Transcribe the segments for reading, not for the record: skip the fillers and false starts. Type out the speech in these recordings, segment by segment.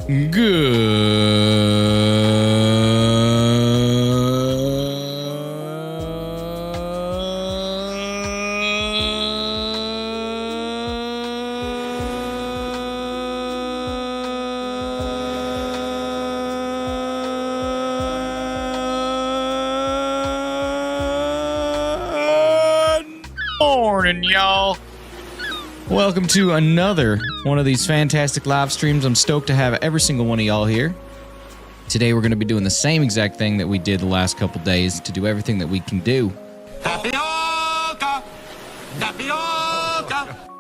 Morning, y'all. Welcome to another one of these fantastic live streams. I'm stoked to have every single one of y'all here. Today we're going to be doing the same exact thing that we did the last couple days to do everything that we can do. Tapioca! Tapioca!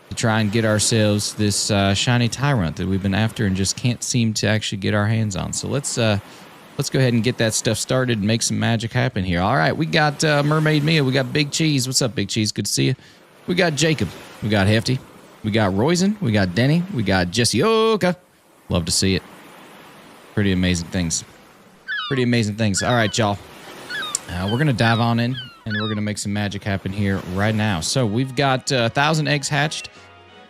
To try and get ourselves this shiny Tyrunt that we've been after and just can't seem to actually get our hands on. So let's go ahead and get that stuff started and make some magic happen here. All right, we got Mermaid Mia. We got Big Cheese. What's up, Big Cheese? Good to see you. We got Jacob. We got Hefty. We got Roizen. We got Denny. We got Jessioka. Love to see it. Pretty amazing things. Pretty amazing things. All right, y'all. We're going to dive on in, and we're going to make some magic happen here right now. So we've got 1,000 eggs hatched.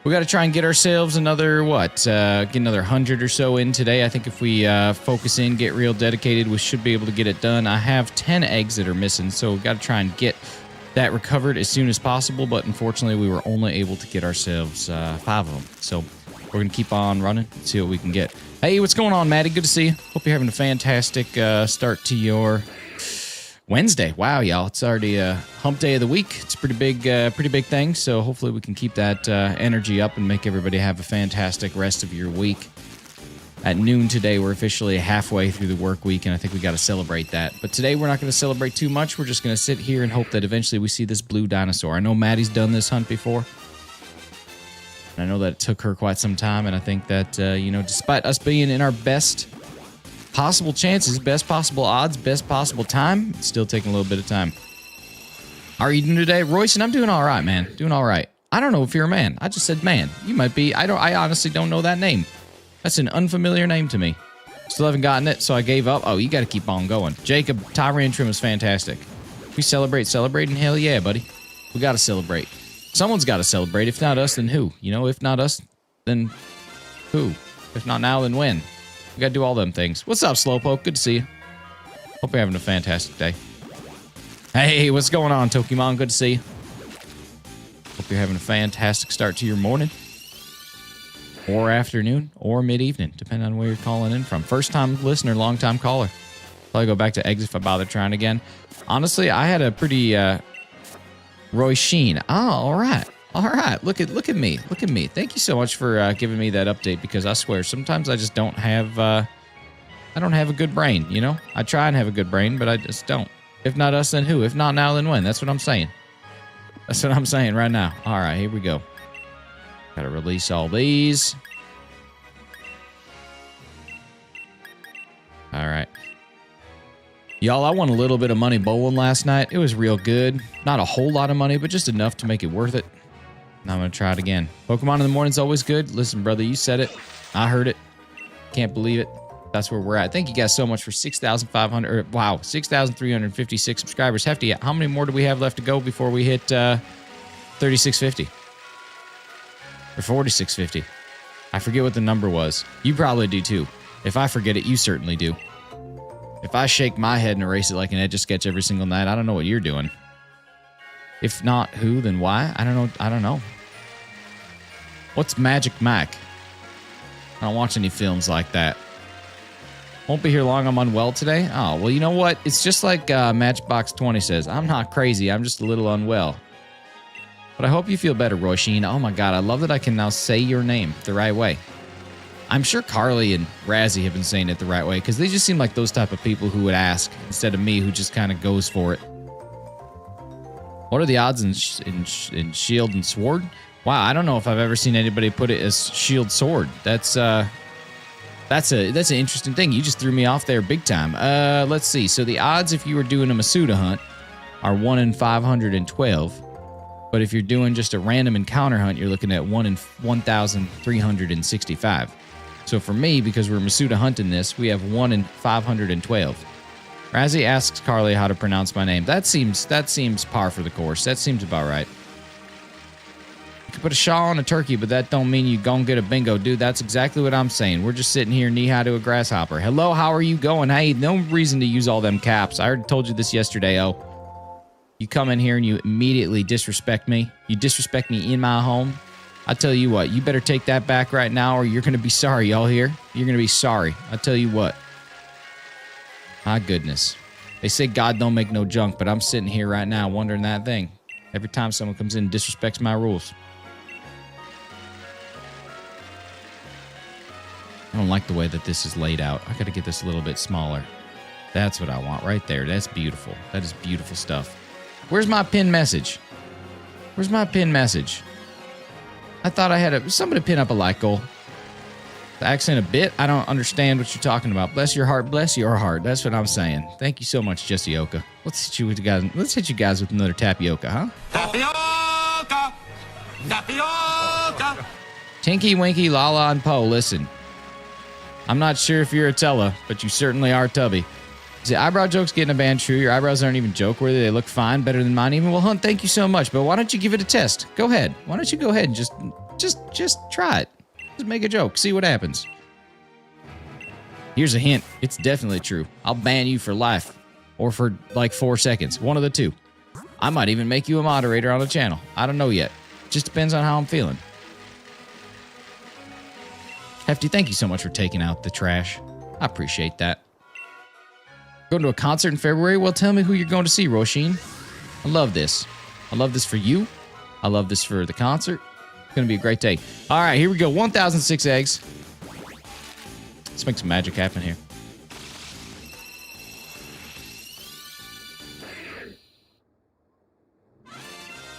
We got to try and get ourselves another, get another 100 or so in today. I think if we focus in, get real dedicated, we should be able to get it done. I have 10 eggs that are missing, so we've got to try and get that recovered as soon as possible, but unfortunately, we were only able to get ourselves 5 of them. So we're going to keep on running and see what we can get. Hey, what's going on, Maddie? Good to see you. Hope you're having a fantastic start to your Wednesday. Wow, y'all. It's already hump day of the week. It's a pretty big thing, so hopefully we can keep that energy up and make everybody have a fantastic rest of your week. At noon today, we're officially halfway through the work week, and I think we got to celebrate that. But today, we're not going to celebrate too much. We're just going to sit here and hope that eventually we see this blue dinosaur. I know Maddie's done this hunt before. I know that it took her quite some time, and I think that, despite us being in our best possible chances, best possible odds, best possible time, it's still taking a little bit of time. How are you doing today? Royce? I'm doing all right, man. Doing all right. I don't know if you're a man. I just said man. You might be. I honestly don't know that name. That's an unfamiliar name to me. Still haven't gotten it, so I gave up. Oh, you got to keep on going. Jacob, Tyrunt trim is fantastic. We celebrating? Hell yeah, buddy. We got to celebrate. Someone's got to celebrate. If not us, then who? You know, if not us, then who? If not now, then when? We got to do all them things. What's up, Slowpoke? Good to see you. Hope you're having a fantastic day. Hey, what's going on, Tokimon? Good to see you. Hope you're having a fantastic start to your morning. Or afternoon, or mid-evening, depending on where you're calling in from. First-time listener, long-time caller. Probably go back to eggs if I bother trying again. Honestly, I had a pretty Roy Sheen. Oh, all right. All right. Look at me. Look at me. Thank you so much for giving me that update, because I swear, sometimes I just don't have a good brain, you know? I try and have a good brain, but I just don't. If not us, then who? If not now, then when? That's what I'm saying. That's what I'm saying right now. All right, here we go. Gotta release all these. All right. Y'all, I won a little bit of money bowling last night. It was real good. Not a whole lot of money, but just enough to make it worth it. Now I'm gonna try it again. Pokemon in the morning's always good. Listen, brother, you said it. I heard it. Can't believe it. That's where we're at. Thank you guys so much for 6,356 subscribers. Hefty, how many more do we have left to go before we hit 3,650? Or 4,650. I forget what the number was. You probably do too. If I forget it, you certainly do. If I shake my head and erase it like an Etch-a-Sketch every single night, I don't know what you're doing. If not who, then why? I don't know. I don't know. What's Magic Mac? I don't watch any films like that. Won't be here long. I'm unwell today. Oh, well, you know what? It's just like Matchbox 20 says. I'm not crazy. I'm just a little unwell. But I hope you feel better, Roy Sheen. Oh my God, I love that I can now say your name the right way. I'm sure Carly and Razzie have been saying it the right way, because they just seem like those type of people who would ask instead of me, who just kind of goes for it. What are the odds in Shield and Sword? Wow, I don't know if I've ever seen anybody put it as Shield Sword. That's an interesting thing. You just threw me off there big time. Let's see. So the odds if you were doing a Masuda hunt are 1 in 512. But if you're doing just a random encounter hunt, you're looking at 1 in 1,365. So for me, because we're Masuda hunting this, we have 1 in 512. Razzie asks Carly how to pronounce my name. That seems par for the course. That seems about right. You can put a shawl on a turkey, but that don't mean you gon' get a bingo. Dude, that's exactly what I'm saying. We're just sitting here knee-high to a grasshopper. Hello, how are you going? Hey, no reason to use all them caps. I already told you this yesterday, You come in here and you immediately disrespect me. You disrespect me in my home. I tell you what, you better take that back right now or you're going to be sorry, y'all here. You're going to be sorry. I tell you what. My goodness. They say God don't make no junk, but I'm sitting here right now wondering that thing. Every time someone comes in and disrespects my rules. I don't like the way that this is laid out. I got to get this a little bit smaller. That's what I want right there. That's beautiful. That is beautiful stuff. Where's my pin message? Where's my pin message? I thought I had somebody pin up a like goal. The accent a bit. I don't understand what you're talking about. Bless your heart. Bless your heart. That's what I'm saying. Thank you so much, Jessioka. Let's hit you guys with another tapioca, huh? Tapioca! Tapioca! Tinky, Winky, Lala, and Poe, listen. I'm not sure if you're a Tella, but you certainly are Tubby. See, eyebrow jokes getting a band true. Your eyebrows aren't even joke-worthy. They look fine, better than mine even. Well, Hunt, thank you so much, but why don't you give it a test? Go ahead. Why don't you go ahead and just try it. Just make a joke. See what happens. Here's a hint. It's definitely true. I'll ban you for life or for like 4 seconds. One of the two. I might even make you a moderator on the channel. I don't know yet. Just depends on how I'm feeling. Hefty, thank you so much for taking out the trash. I appreciate that. Going to a concert in February? Well, tell me who you're going to see, Roshin. I love this. I love this for you. I love this for the concert. It's going to be a great day. All right, here we go. 1,006 eggs. Let's make some magic happen here.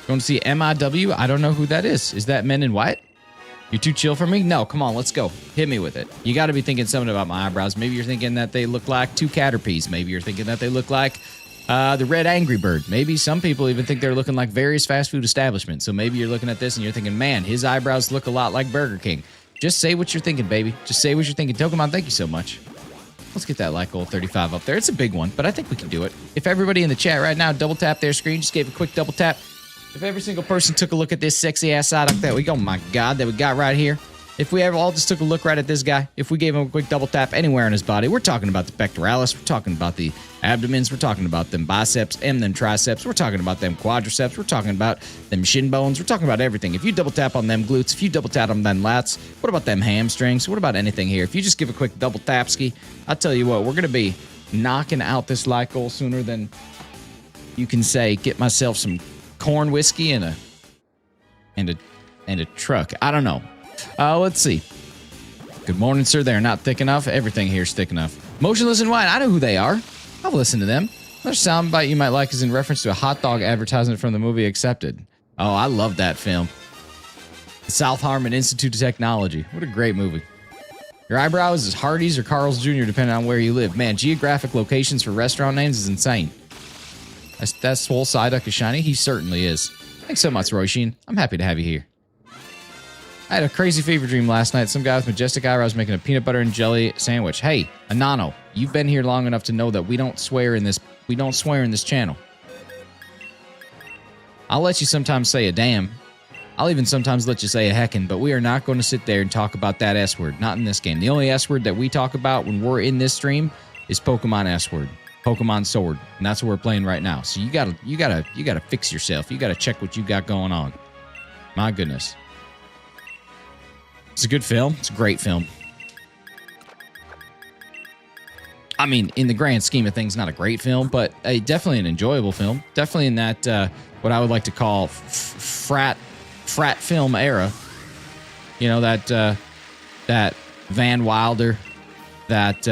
Going to see MIW? I don't know who that is. Is that Men in White? You're too chill for me? No, come on, let's go. Hit me with it. You got to be thinking something about my eyebrows. Maybe you're thinking that they look like two Caterpies. Maybe you're thinking that they look like the Red Angry Bird. Maybe some people even think they're looking like various fast food establishments. So maybe you're looking at this and you're thinking, man, his eyebrows look a lot like Burger King. Just say what you're thinking, baby. Just say what you're thinking. Pokemon, thank you so much. Let's get that like goal 35 up there. It's a big one, but I think we can do it. If everybody in the chat right now double tap their screen, just gave a quick double tap. If every single person took a look at this sexy ass side that we go, oh my God, that we got right here. If we ever all just took a look right at this guy, if we gave him a quick double tap anywhere on his body, we're talking about the pectoralis, we're talking about the abdomens, we're talking about them biceps and them triceps, we're talking about them quadriceps, we're talking about them shin bones, we're talking about everything. If you double tap on them glutes, if you double tap on them lats, what about them hamstrings? What about anything here? If you just give a quick double tap ski, I'll tell you what, we're going to be knocking out this like goal sooner than you can say, get myself some corn whiskey and a truck. I don't know. Let's see. Good morning, sir. They're not thick enough. Everything here's thick enough. Motionless in White. I know who they are. I'll listen to them. Another soundbite you might like is in reference to a hot dog advertisement from the movie Accepted. Oh, I love that film. The South Harmon Institute of Technology. What a great movie. Your eyebrows is Hardee's or Carl's Jr. depending on where you live. Man, geographic locations for restaurant names is insane. That's Swole Psyduck is shiny. He certainly is. Thanks so much, Roisin. I'm happy to have you here. I had a crazy fever dream last night. Some guy with majestic eyebrows making a peanut butter and jelly sandwich. Hey, Anano, you've been here long enough to know that we don't swear in this. We don't swear in this channel. I'll let you sometimes say a damn. I'll even sometimes let you say a heckin', but we are not going to sit there and talk about that S word. Not in this game. The only S word that we talk about when we're in this stream is Pokemon S word, Pokemon Sword, and that's what we're playing right now. So you gotta fix yourself. You gotta check what you got going on. My goodness. It's a good film. It's a great film. I mean, in the grand scheme of things, not a great film, but definitely an enjoyable film. Definitely in that, what I would like to call frat film era. You know, that Van Wilder, that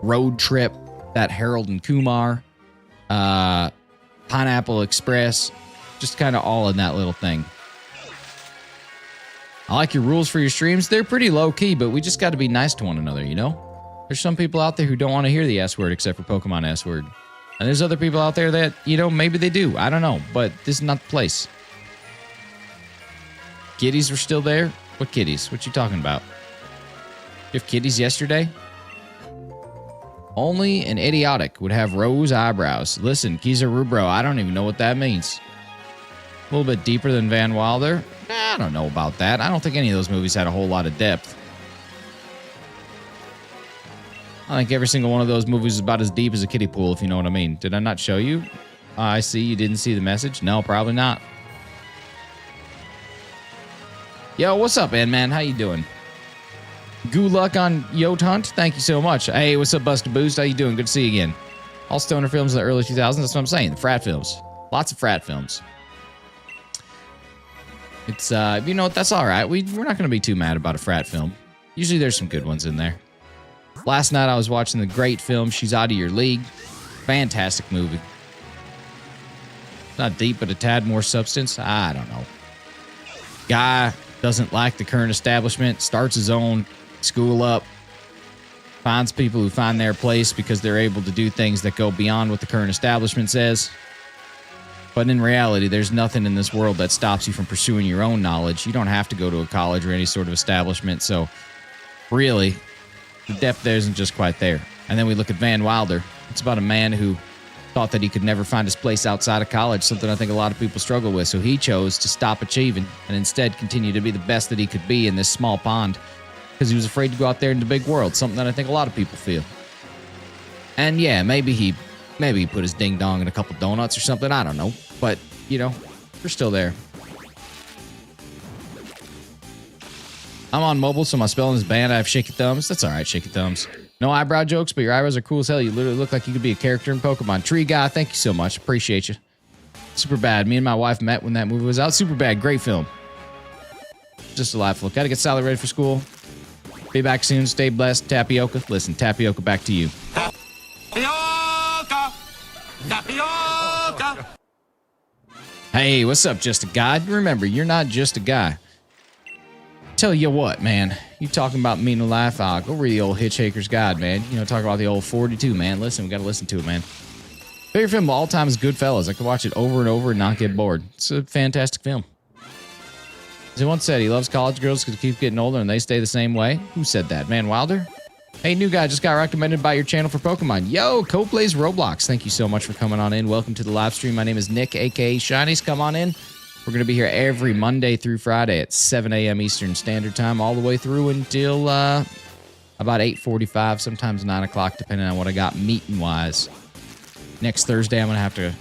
Road Trip, that Harold and Kumar, Pineapple Express, just kind of all in that little thing. I like your rules for your streams. They're pretty low-key, but we just got to be nice to one another, you know? There's some people out there who don't want to hear the S word except for Pokemon S word. And there's other people out there that, you know, maybe they do. I don't know, but this is not the place. Kitties were still there? What kitties? What you talking about? You have kitties yesterday? Only an idiotic would have rose eyebrows. Listen, Kiza Rubro, I don't even know what that means. A little bit deeper than Van Wilder. I don't know about that. I don't think any of those movies had a whole lot of depth. I think every single one of those movies is about as deep as a kiddie pool, if you know what I mean. Did I not show you? I see you didn't see the message. No, probably not. Yo, what's up, man? How you doing? Good luck on Yacht Hunt. Thank you so much. Hey, what's up, Buster Boost? How you doing? Good to see you again. All stoner films in the early 2000s. That's what I'm saying. The frat films. Lots of frat films. It's, you know what? That's all right. We're not going to be too mad about a frat film. Usually there's some good ones in there. Last night I was watching the great film, She's Out of Your League. Fantastic movie. Not deep, but a tad more substance. I don't know. Guy doesn't like the current establishment, starts his own school up, finds people who find their place because they're able to do things that go beyond what the current establishment says. But in reality, there's nothing in this world that stops you from pursuing your own knowledge. You don't have to go to a college or any sort of establishment. So really, the depth there isn't just quite there. And then we look at Van Wilder. It's about a man who thought that he could never find his place outside of college, something I think a lot of people struggle with. So he chose to stop achieving and instead continue to be the best that he could be in this small pond because he was afraid to go out there in the big world, something that I think a lot of people feel. And yeah, maybe he put his ding-dong in a couple donuts or something. I don't know. But, you know, we're still there. I'm on mobile, so my spelling is banned. I have shaky thumbs. That's all right, shaky thumbs. No eyebrow jokes, but your eyebrows are cool as hell. You literally look like you could be a character in Pokemon. Tree Guy, thank you so much. Appreciate you. Super Bad. Me and my wife met when that movie was out. Super Bad, great film. Just delightful. Gotta get Sally ready for school. Be back soon. Stay blessed. Tapioca. Listen, Tapioca, back to you. Tapioca! Tapioca! Hey, what's up, just a guy? Remember, you're not just a guy. Tell you what, man. You talking about meaning life? Go read the old Hitchhiker's Guide, man. You know, talk about the old 42, man. Listen, we got to listen to it, man. Favorite film of all time is Goodfellas. I could watch it over and over and not get bored. It's a fantastic film. As he once said, he loves college girls because they keep getting older and they stay the same way. Who said that? Van Wilder? Hey, new guy, just got recommended by your channel for Pokemon. Yo, co-plays Roblox. Thank you so much for coming on in. Welcome to the live stream. My name is Nick, a.k.a. Shinies. Come on in. We're going to be here every Monday through Friday at 7 a.m. Eastern Standard Time, all the way through until about 8:45, sometimes 9 o'clock, depending on what I got meeting-wise. Next Thursday, I'm going to have to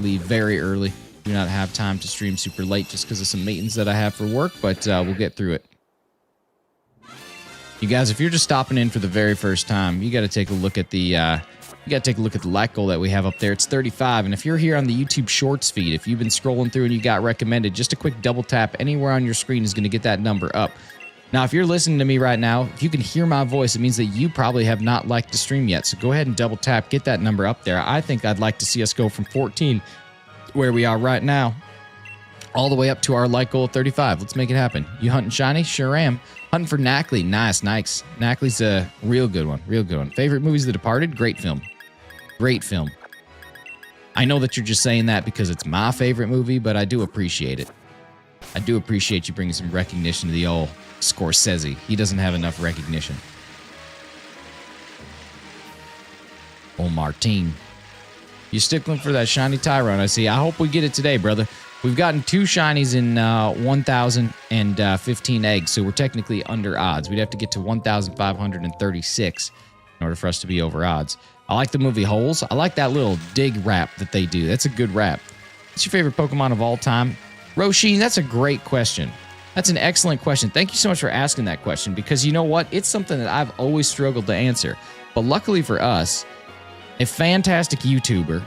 leave very early. Do not have time to stream super late just because of some meetings that I have for work, but we'll get through it. You guys, if you're just stopping in for the very first time, you got to take a look at the like goal that we have up there. It's 35. And if you're here on the YouTube Shorts feed, if you've been scrolling through and you got recommended, just a quick double tap anywhere on your screen is going to get that number up. Now, if you're listening to me right now, if you can hear my voice, it means that you probably have not liked the stream yet. So go ahead and double tap, get that number up there. I think I'd like to see us go from 14, where we are right now, all the way up to our like goal of 35. Let's make it happen. You hunting shiny? Sure am. Hunting for Knackley. Nice, nice. Knackley's a real good one. Real good one. Favorite movies: The Departed? Great film. Great film. I know that you're just saying that because it's my favorite movie, but I do appreciate it. I do appreciate you bringing some recognition to the old Scorsese. He doesn't have enough recognition. Oh, Martine. You stickling for that shiny Tyrunt, I see. I hope we get it today, brother. We've gotten 2 shinies in 1,015 eggs, so we're technically under odds. We'd have to get to 1,536 in order for us to be over odds. I like the movie Holes. I like that little dig rap that they do. That's a good rap. What's your favorite Pokemon of all time? Roshi, that's a great question. That's an excellent question. Thank you so much for asking that question because you know what? It's something that I've always struggled to answer. But luckily for us, a fantastic YouTuber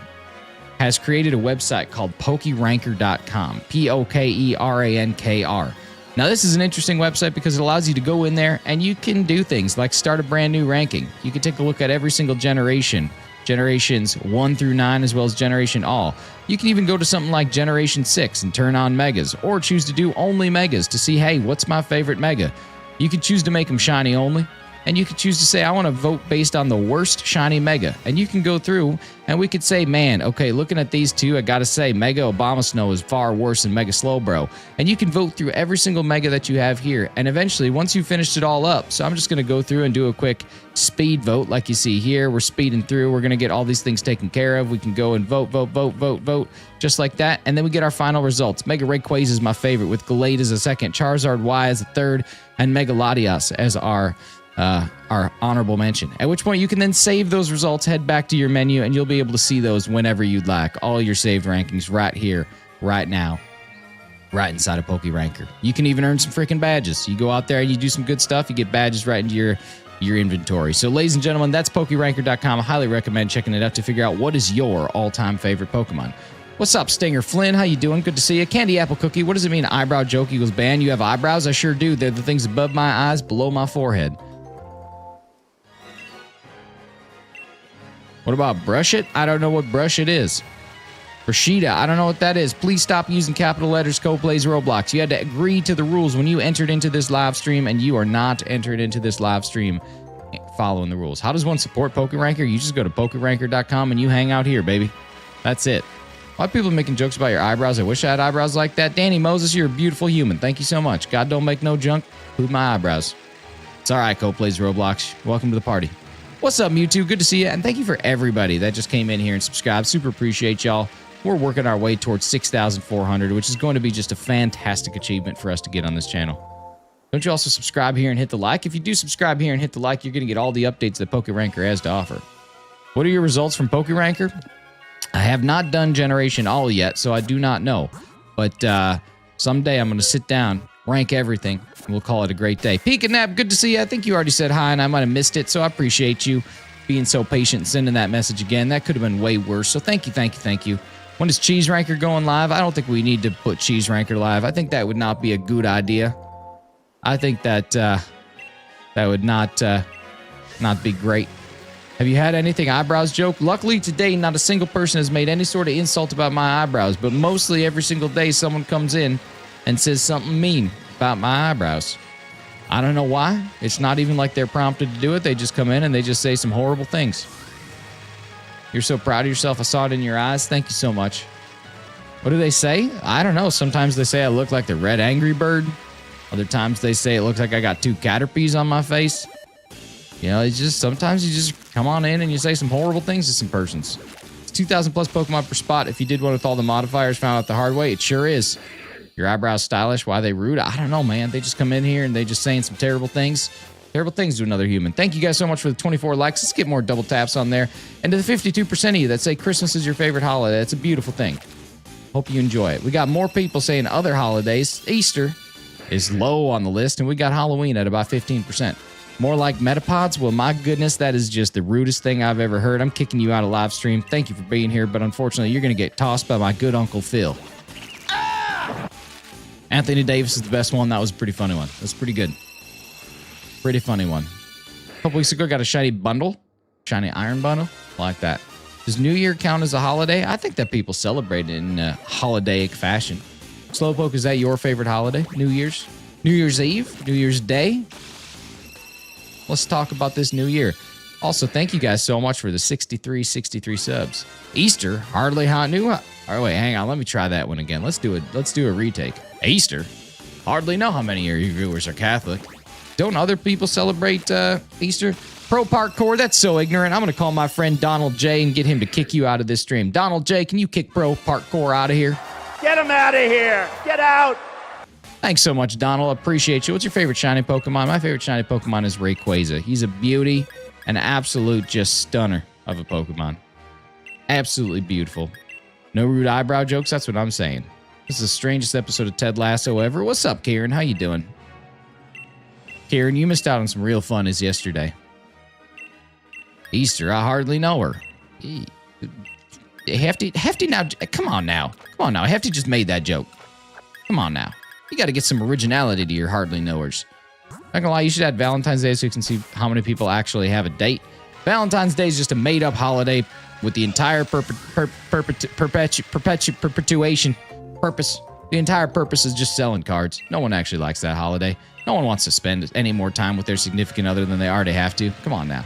has created a website called PokeRanker.com. P-O-K-E-R-A-N-K-R. Now, this is an interesting website because it allows you to go in there and you can do things like start a brand new ranking. You can take a look at every single generation, generations 1 through 9, as well as generation all. You can even go to something like generation 6 and turn on megas, or choose to do only megas to see, hey, what's my favorite mega? You can choose to make them shiny only. and you can choose to say, I want to vote based on the worst shiny Mega. And you can go through, and we could say, man, okay, looking at these two, I got to say, Mega Obama Snow is far worse than Mega Slowbro. And you can vote through every single Mega that you have here. And eventually, once you've finished it all up, so I'm just going to go through and do a quick speed vote like you see here. We're speeding through. We're going to get all these things taken care of. We can go and vote, just like that. And then we get our final results. Mega Rayquaza is my favorite, with Diglett as a second, Charizard Y as a third, and Mega Latias as our honorable mention. At which point you can then save those results, head back to your menu, and you'll be able to see those whenever you'd like. All your saved rankings right here, right now, right inside of PokeRanker. You can even earn some freaking badges. You go out there and you do some good stuff, you get badges right into your inventory. So ladies and gentlemen, that's PokeRanker.com. I highly recommend checking it out to figure out what is your all-time favorite Pokemon. What's up, Stinger Flynn? How you doing? Good to see you. Candy Apple Cookie, what does it mean eyebrow joke equals ban? You have eyebrows? I sure do. They're the things above my eyes, below my forehead. What about brush it? I don't know what brush it is. Rashida, I don't know what that is. Please stop using capital letters, co-plays Roblox. You had to agree to the rules when you entered into this live stream, and you are not entered into this live stream following the rules. How does one support PokeRanker? You just go to PokeRanker.com and you hang out here, baby. That's it. Why are people making jokes about your eyebrows? I wish I had eyebrows like that. Danny Moses, you're a beautiful human. Thank you so much. God don't make no junk. Include my eyebrows. It's all right, co-plays Roblox. Welcome to the party. What's up, Mewtwo? Good to see you. And thank you for everybody that just came in here and subscribed. Super appreciate y'all. We're working our way towards 6,400, which is going to be just a fantastic achievement for us to get on this channel. Don't you also subscribe here and hit the like? If you do subscribe here and hit the like, you're going to get all the updates that PokeRanker has to offer. What are your results from PokeRanker? I have not done Generation All yet, so I do not know. But someday I'm going to sit down, rank everything, and we'll call it a great day. Pika Nap, good to see you. I think you already said hi, and I might have missed it, so I appreciate you being so patient and sending that message again. That could have been way worse, so thank you. When is Cheese Ranker going live? I don't think we need to put Cheese Ranker live. I think that would not be a good idea. I think that that would not be great. Have you had anything eyebrows joke? Luckily today, not a single person has made any sort of insult about my eyebrows, but mostly every single day someone comes in and says something mean about my eyebrows. I don't know why. It's not even like they're prompted to do it. They just come in and they just say some horrible things. You're so proud of yourself. I saw it in your eyes. Thank you so much. What do they say? I don't know. Sometimes they say I look like the red Angry Bird. Other times they say it looks like I got two Caterpies on my face. You know, it's just sometimes you just come on in and you say some horrible things to some persons. It's 2,000 plus Pokemon per spot. If you did one with all the modifiers found out the hard way, it sure is. Your eyebrows stylish. Why are they rude? I don't know, man. They just come in here and they just saying some terrible things. Terrible things to another human. Thank you guys so much for the 24 likes. Let's get more double taps on there. And to the 52% of you that say Christmas is your favorite holiday, it's a beautiful thing. Hope you enjoy it. We got more people saying other holidays. Easter is low on the list, and we got Halloween at about 15%. More like Metapods? Well, my goodness, that is just the rudest thing I've ever heard. I'm kicking you out of live stream. Thank you for being here, but unfortunately, you're going to get tossed by my good Uncle Phil. Ah! Anthony Davis is the best one. That was a pretty funny one. That's pretty good. Pretty funny one. A couple weeks ago, got a shiny bundle. Shiny iron bundle. I like that. Does New Year count as a holiday? I think that people celebrate it in a holidaic fashion. Slowpoke, is that your favorite holiday? New Year's? New Year's Eve? New Year's Day? Let's talk about this new year. Also, thank you guys so much for the 63 subs. Easter, hardly how new. Oh, wait, hang on. Let me try that one again. Let's do a retake. Easter, hardly know how many of your viewers are Catholic. Don't other people celebrate Easter? Pro Parkour, that's so ignorant. I'm going to call my friend Donald J and get him to kick you out of this stream. Donald J, can you kick Pro Parkour out of here? Get him out of here. Get out. Thanks so much, Donald. Appreciate you. What's your favorite shiny Pokemon? My favorite shiny Pokemon is Rayquaza. He's a beauty, an absolute just stunner of a Pokemon. Absolutely beautiful. No rude eyebrow jokes, that's what I'm saying. This is the strangest episode of Ted Lasso ever. What's up, Karen? How you doing? Karen, you missed out on some real fun as yesterday. Easter, I hardly know her. Hefty now, come on now. Come on now, Hefty just made that joke. Come on now. You got to get some originality to your hardly knowers. Not gonna lie, you should add Valentine's Day so you can see how many people actually have a date. Valentine's Day is just a made-up holiday with the entire perpetuation purpose The entire purpose is just selling cards. No one actually likes that holiday. No one wants to spend any more time with their significant other than they already have to. Come on now.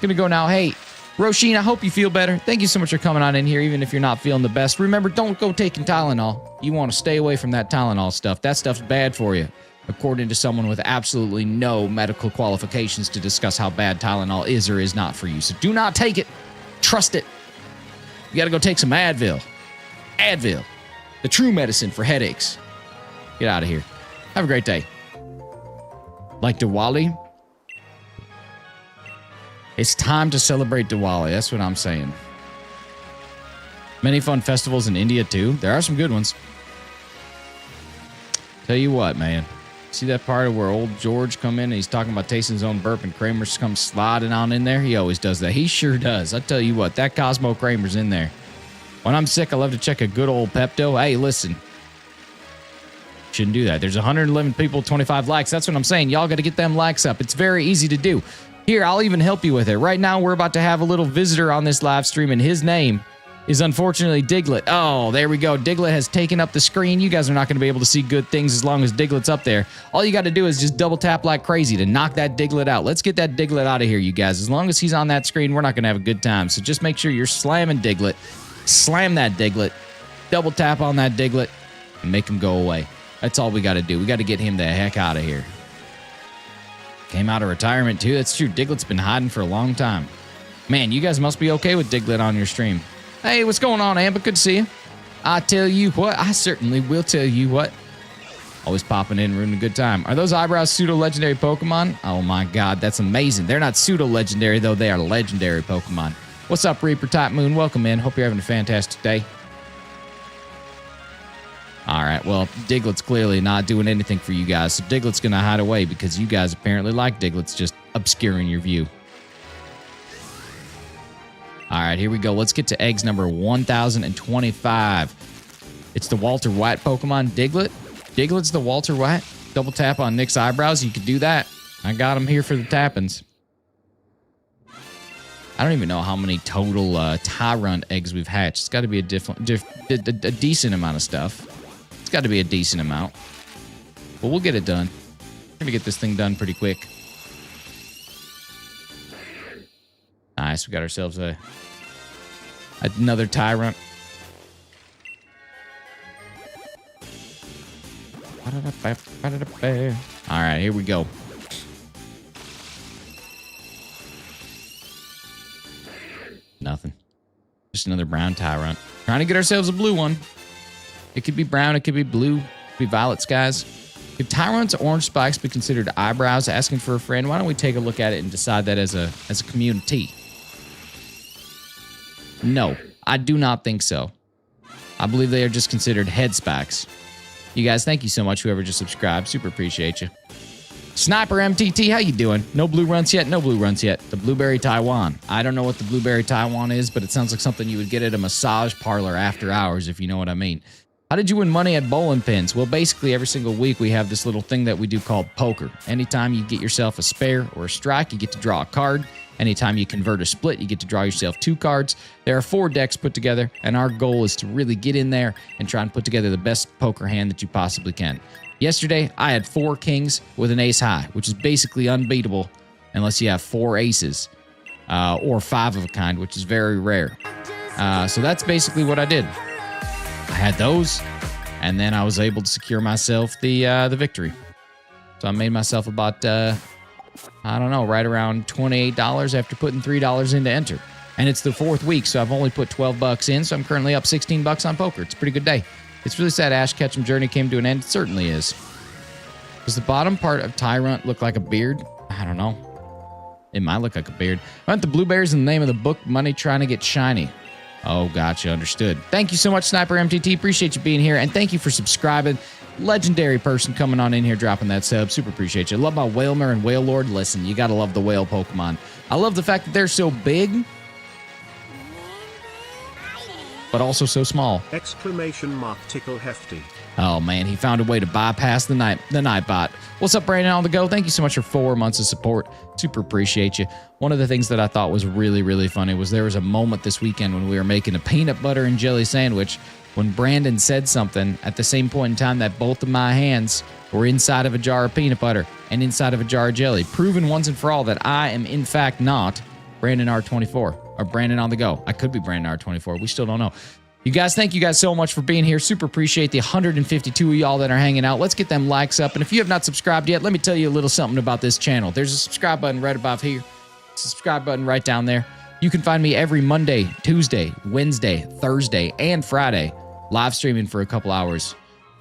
Gonna go now. Hey, Roisin, I hope you feel better. Thank you so much for coming on in here, even if you're not feeling the best. Remember, don't go taking Tylenol. You want to stay away from that Tylenol stuff. That stuff's bad for you, according to someone with absolutely no medical qualifications to discuss how bad Tylenol is or is not for you. So do not take it. Trust it. You got to go take some Advil. Advil, the true medicine for headaches. Get out of here. Have a great day. Like Diwali? It's time to celebrate Diwali. That's what I'm saying. Many fun festivals in India, too. There are some good ones. Tell you what, man. See that part of where old George come in and he's talking about tasting his own burp and Kramer's come sliding on in there? He always does that. He sure does. I tell you what, that Cosmo Kramer's in there. When I'm sick, I love to check a good old Pepto. Hey, listen. Shouldn't do that. There's 111 people, 25 likes. That's what I'm saying. Y'all got to get them likes up. It's very easy to do. Here, I'll even help you with it. Right now, we're about to have a little visitor on this live stream, and his name is unfortunately Diglett. Oh, there we go. Diglett has taken up the screen. You guys are not going to be able to see good things as long as Diglett's up there. All you got to do is just double tap like crazy to knock that Diglett out. Let's get that Diglett out of here, you guys. As long as he's on that screen, we're not going to have a good time. So just make sure you're slamming Diglett. Slam that Diglett. Double tap on that Diglett and make him go away. That's all we got to do. We got to get him the heck out of here. Came out of retirement, too. That's true. Diglett's been hiding for a long time. Man, you guys must be okay with Diglett on your stream. Hey, what's going on, Amber? Good to see you. I tell you what, I certainly will tell you what. Always popping in, ruining a good time. Are those eyebrows pseudo-legendary Pokemon? Oh, my God, that's amazing. They're not pseudo-legendary, though. They are legendary Pokemon. What's up, Reaper Type Moon? Welcome in. Hope you're having a fantastic day. All right, well, Diglett's clearly not doing anything for you guys, so Diglett's going to hide away because you guys apparently like Diglett's just obscuring your view. All right, here we go. Let's get to eggs number 1025. It's the Walter White Pokemon, Diglett. Diglett's the Walter White. Double tap on Nick's eyebrows. You could do that. I got him here for the tappings. I don't even know how many total Tyrunt eggs we've hatched. It's got to be a decent amount of stuff. It's got to be a decent amount. But we'll get it done. We're going to get this thing done pretty quick. Nice. We got ourselves another Tyrunt. All right, here we go. Nothing. Just another brown Tyrunt. Trying to get ourselves a blue one. It could be brown, it could be blue, it could be violet skies. If Tyrunt's orange spikes be considered eyebrows, asking for a friend, why don't we take a look at it and decide that as a community? No, I do not think so. I believe they are just considered head spikes. You guys, thank you so much, whoever just subscribed. Super appreciate you. Sniper MTT, how you doing? No blue runs yet? No blue runs yet. The Blueberry Taiwan. I don't know what the Blueberry Taiwan is, but it sounds like something you would get at a massage parlor after hours, if you know what I mean. How did you win money at bowling pins? Well, basically, every single week we have this little thing that we do called poker. Anytime you get yourself a spare or a strike, you get to draw a card. Anytime you convert a split, you get to draw yourself 2 cards. There are 4 decks put together, and our goal is to really get in there and try and put together the best poker hand that you possibly can. Yesterday, I had 4 kings with an ace high, which is basically unbeatable unless you have 4 aces or 5 of a kind, which is very rare. So that's basically what I did. I had those, and then I was able to secure myself the victory. So I made myself about, I don't know, right around $28 after putting $3 in to enter. And it's the 4th week, so I've only put 12 bucks in, so I'm currently up 16 bucks on poker. It's a pretty good day. It's really sad Ash Ketchum journey came to an end. It certainly is. Does the bottom part of Tyrunt look like a beard? I don't know. It might look like a beard. Aren't the blueberries in the name of the book Money Trying to Get Shiny? Oh, gotcha. Understood. Thank you so much, Sniper MTT. Appreciate you being here, and thank you for subscribing. Legendary person coming on in here, dropping that sub. Super appreciate you. Love my Whalmer and Whale Lord. Listen, you gotta love the whale Pokemon. I love the fact that they're so big, but also so small. Exclamation mark tickle hefty. Oh man, he found a way to bypass the Nightbot. What's up, Brandon on the go? Thank you so much for 4 months of support. Super appreciate you. One of the things that I thought was really, really funny was there was a moment this weekend when we were making a peanut butter and jelly sandwich when Brandon said something at the same point in time that both of my hands were inside of a jar of peanut butter and inside of a jar of jelly, proving once and for all that I am in fact not Brandon R24 or Brandon on the go. I could be Brandon R24. We still don't know. You guys, thank you guys so much for being here. Super appreciate the 152 of y'all that are hanging out. Let's get them likes up. And if you have not subscribed yet, let me tell you a little something about this channel. There's a subscribe button right above here. Subscribe button right down there. You can find me every Monday, Tuesday, Wednesday, Thursday, and Friday live streaming for a couple hours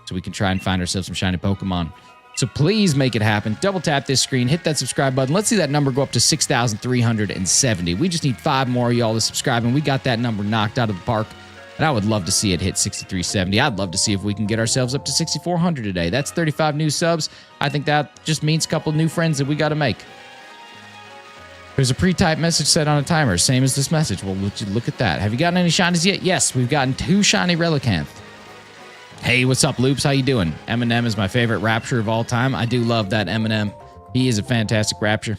so we can try and find ourselves some shiny Pokemon. So please make it happen. Double tap this screen, hit that subscribe button. Let's see that number go up to 6,370. We just need 5 more of y'all to subscribe, and we got that number knocked out of the park. And I would love to see it hit 6,370. I'd love to see if we can get ourselves up to 6,400 today. That's 35 new subs. I think that just means a couple new friends that we got to make. There's a pre-typed message set on a timer, same as this message. Well, would you look at that? Have you gotten any shinies yet? Yes, we've gotten 2 shiny Relicanth. Hey, what's up, Loops? How you doing? Eminem is my favorite Rapture of all time. I do love that Eminem. He is a fantastic Rapture.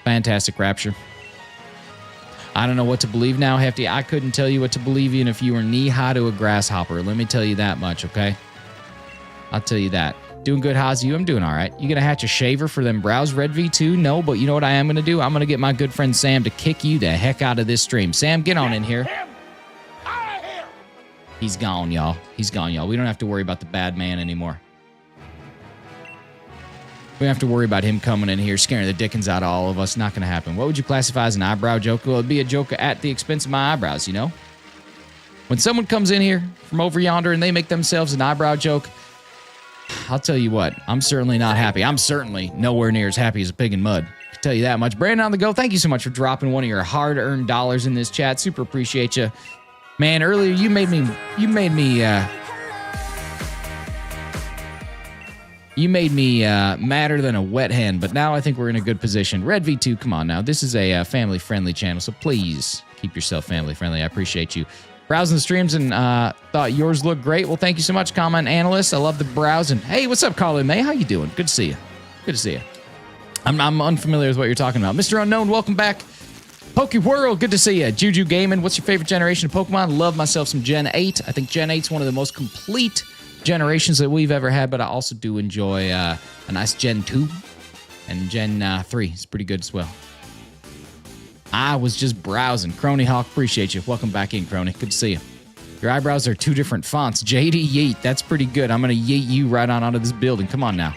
Fantastic Rapture. I don't know what to believe now, Hefty. I couldn't tell you what to believe in if you were knee-high to a grasshopper. Let me tell you that much, okay? I'll tell you that. Doing good, how's you? I'm doing all right. You gonna hatch a shaver for them brows, Red V2? No, but you know what I am gonna do? I'm gonna get my good friend Sam to kick you the heck out of this stream. Sam, get on in here. He's gone, y'all. He's gone, y'all. We don't have to worry about the bad man anymore. We don't have to worry about him coming in here scaring the dickens out of all of us. Not going to happen. What would you classify as an eyebrow joke? Well, it'd be a joke at the expense of my eyebrows, you know? When someone comes in here from over yonder and they make themselves an eyebrow joke, I'll tell you what, I'm certainly not happy. I'm certainly nowhere near as happy as a pig in mud. I can tell you that much. Brandon on the go, thank you so much for dropping one of your hard-earned dollars in this chat. Super appreciate you. Man, earlier you made me madder than a wet hen, but now I think we're in a good position. Red V2, come on now. This is a family-friendly channel, so please keep yourself family-friendly. I appreciate you. Browsing the streams and thought yours looked great. Well, thank you so much, comment analyst. I love the browsing. Hey, what's up, Colin May? How you doing? Good to see you. Good to see you. I'm unfamiliar with what you're talking about. Mr. Unknown, welcome back. Poke World, good to see you. Juju Gaming, what's your favorite generation of Pokemon? Love myself some Gen 8. I think Gen 8's one of the most complete generations that we've ever had, but I also do enjoy a nice Gen 2 and Gen 3. It's pretty good as well. I was just browsing. Crony Hawk, appreciate you. Welcome back in, Crony. Good to see you. Your eyebrows are 2 different fonts. JD Yeet, that's pretty good. I'm going to yeet you right on out of this building. Come on now.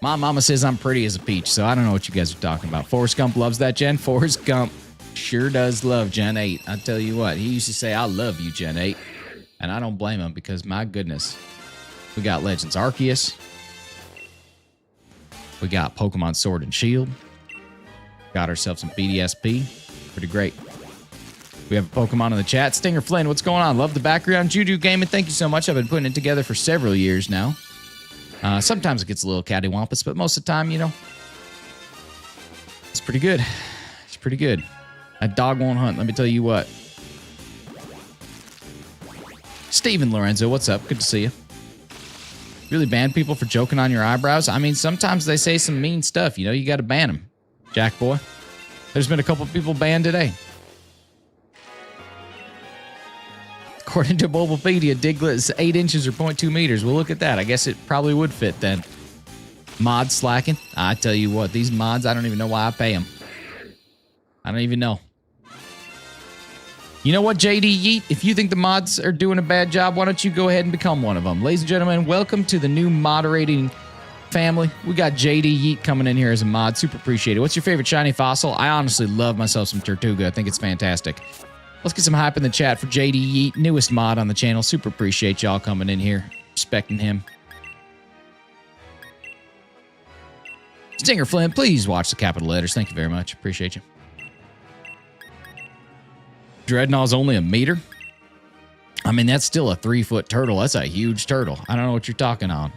My mama says I'm pretty as a peach, so I don't know what you guys are talking about. Forrest Gump loves that Gen. Forrest Gump sure does love Gen 8. I tell you what, he used to say, I love you, Gen 8. And I don't blame him because, my goodness, we got Legends Arceus. We got Pokemon Sword and Shield. Got ourselves some BDSP. Pretty great. We have a Pokemon in the chat. Stinger Flynn, what's going on? Love the background. Juju Gaming, thank you so much. I've been putting it together for several years now. Sometimes it gets a little cattywampus, but most of the time, you know, it's pretty good. It's pretty good. That dog won't hunt, let me tell you what. Steven Lorenzo, what's up? Good to see you. Really ban people for joking on your eyebrows? I mean, sometimes they say some mean stuff. You know, you got to ban them. Jack boy. There's been a couple people banned today. According to Bulbapedia, Diglett is 8 inches or 0.2 meters. Well, look at that. I guess it probably would fit then. Mod slacking. I tell you what, these mods, I don't even know why I pay them. I don't even know. You know what, JD Yeet? If you think the mods are doing a bad job, why don't you go ahead and become one of them? Ladies and gentlemen, welcome to the new moderating family. We got JD Yeet coming in here as a mod. Super appreciate it. What's your favorite shiny fossil? I honestly love myself some Tortuga. I think it's fantastic. Let's get some hype in the chat for JD Yeet, newest mod on the channel. Super appreciate y'all coming in here, respecting him. Stinger Flynn, please watch the capital letters. Thank you very much. Appreciate you. Dreadnaught's only a meter? I mean, that's still a 3-foot turtle. That's a huge turtle. I don't know what you're talking on.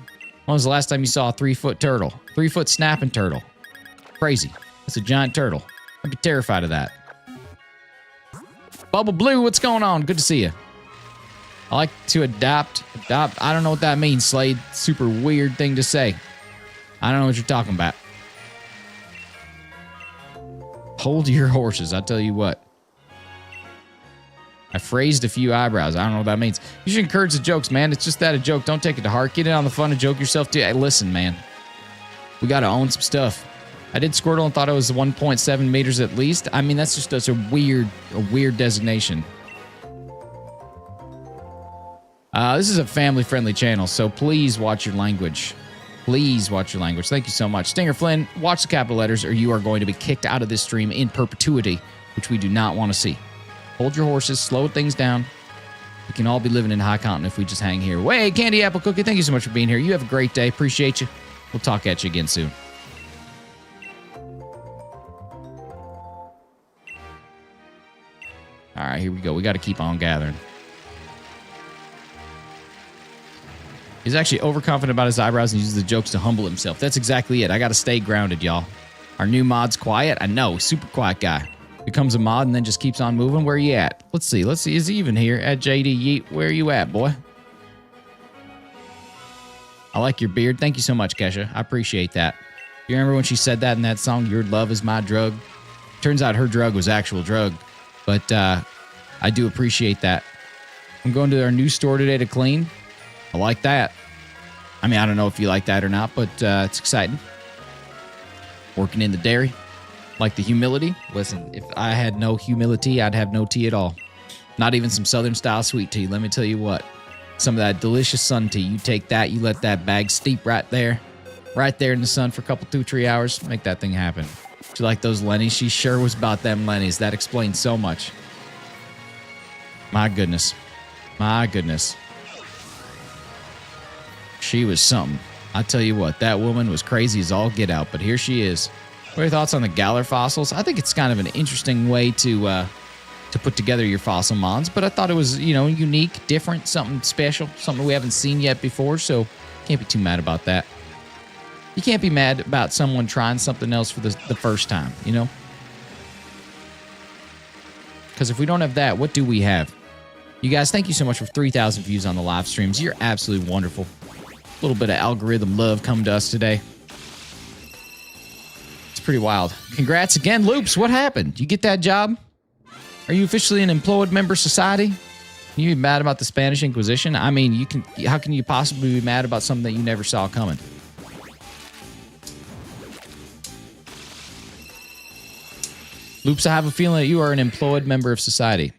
When was the last time you saw a 3-foot turtle? 3-foot snapping turtle. Crazy. That's a giant turtle. I'd be terrified of that. Bubble Blue, what's going on? Good to see you. I like to adopt. I don't know what that means, Slade. Super weird thing to say. I don't know what you're talking about. Hold your horses, I tell you what. I phrased a few eyebrows. I don't know what that means. You should encourage the jokes, man. It's just that a joke. Don't take it to heart. Get in on the fun and joke yourself too. Hey, listen, man. We got to own some stuff. I did Squirtle and thought it was 1.7 meters at least. I mean, that's just a weird designation. This is a family-friendly channel, so please watch your language. Please watch your language. Thank you so much. Stinger Flynn, watch the capital letters or you are going to be kicked out of this stream in perpetuity, which we do not want to see. Hold your horses, slow things down. We can all be living in High Continent if we just hang here. Wait, Candy Apple Cookie, thank you so much for being here. You have a great day. Appreciate you. We'll talk at you again soon. All right, here we go. We got to keep on gathering. He's actually overconfident about his eyebrows and uses the jokes to humble himself. That's exactly it. I got to stay grounded, y'all. Our new mod's quiet. I know, super quiet guy. Becomes a mod and then just keeps on moving. Where are you at? Let's see. Is he even here? At JD Yeet, where are you at, boy? I like your beard. Thank you so much, Kesha. I appreciate that. You remember when she said that in that song, Your Love Is My Drug? Turns out her drug was actual drug. But I do appreciate that. I'm going to our new store today to clean. I like that. I mean, I don't know if you like that or not, but it's exciting. Working in the dairy. Like the humility. Listen, if I had no humility, I'd have no tea at all. Not even some Southern style sweet tea. Let me tell you what. Some of that delicious sun tea. You take that, you let that bag steep right there in the sun for a couple, 2-3 hours. Make that thing happen. She like those Lennies? She sure was about them Lennies. That explains so much. My goodness. My goodness. She was something. I tell you what, that woman was crazy as all get out, but here she is. What are your thoughts on the Galar fossils? I think it's kind of an interesting way to put together your fossil mods, but I thought it was, unique, different, something special, something we haven't seen yet before, so can't be too mad about that. You can't be mad about someone trying something else for the first time, Because if we don't have that, what do we have? You guys, thank you so much for 3,000 views on the live streams. You're absolutely wonderful. A little bit of algorithm love coming to us today. It's pretty wild. Congrats again, Loops. What happened? You get that job? Are you officially an employed member society? Can you be mad about the Spanish Inquisition? I mean, how can you possibly be mad about something that you never saw coming? Loops, I have a feeling that you are an employed member of society.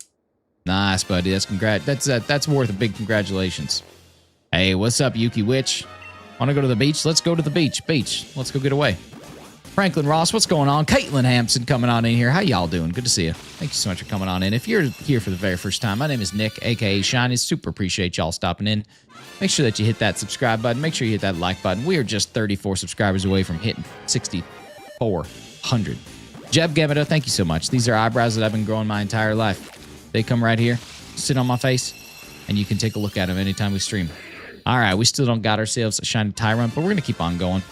Nice, buddy. That's worth a big congratulations. Hey, what's up, Yuki Witch? Want to go to the beach? Let's go to the beach. Let's go get away. Franklin Ross, what's going on? Caitlin Hampson coming on in here. How y'all doing? Good to see you. Thank you so much for coming on in. If you're here for the very first time, my name is Nick, a.k.a. Shiny. Super appreciate y'all stopping in. Make sure that you hit that subscribe button. Make sure you hit that like button. We are just 34 subscribers away from hitting 6,400. Jeb Gamito, thank you so much. These are eyebrows that I've been growing my entire life. They come right here, sit on my face, and you can take a look at them anytime we stream. All right, we still don't got ourselves a shiny Tyrunt, but we're going to keep on going.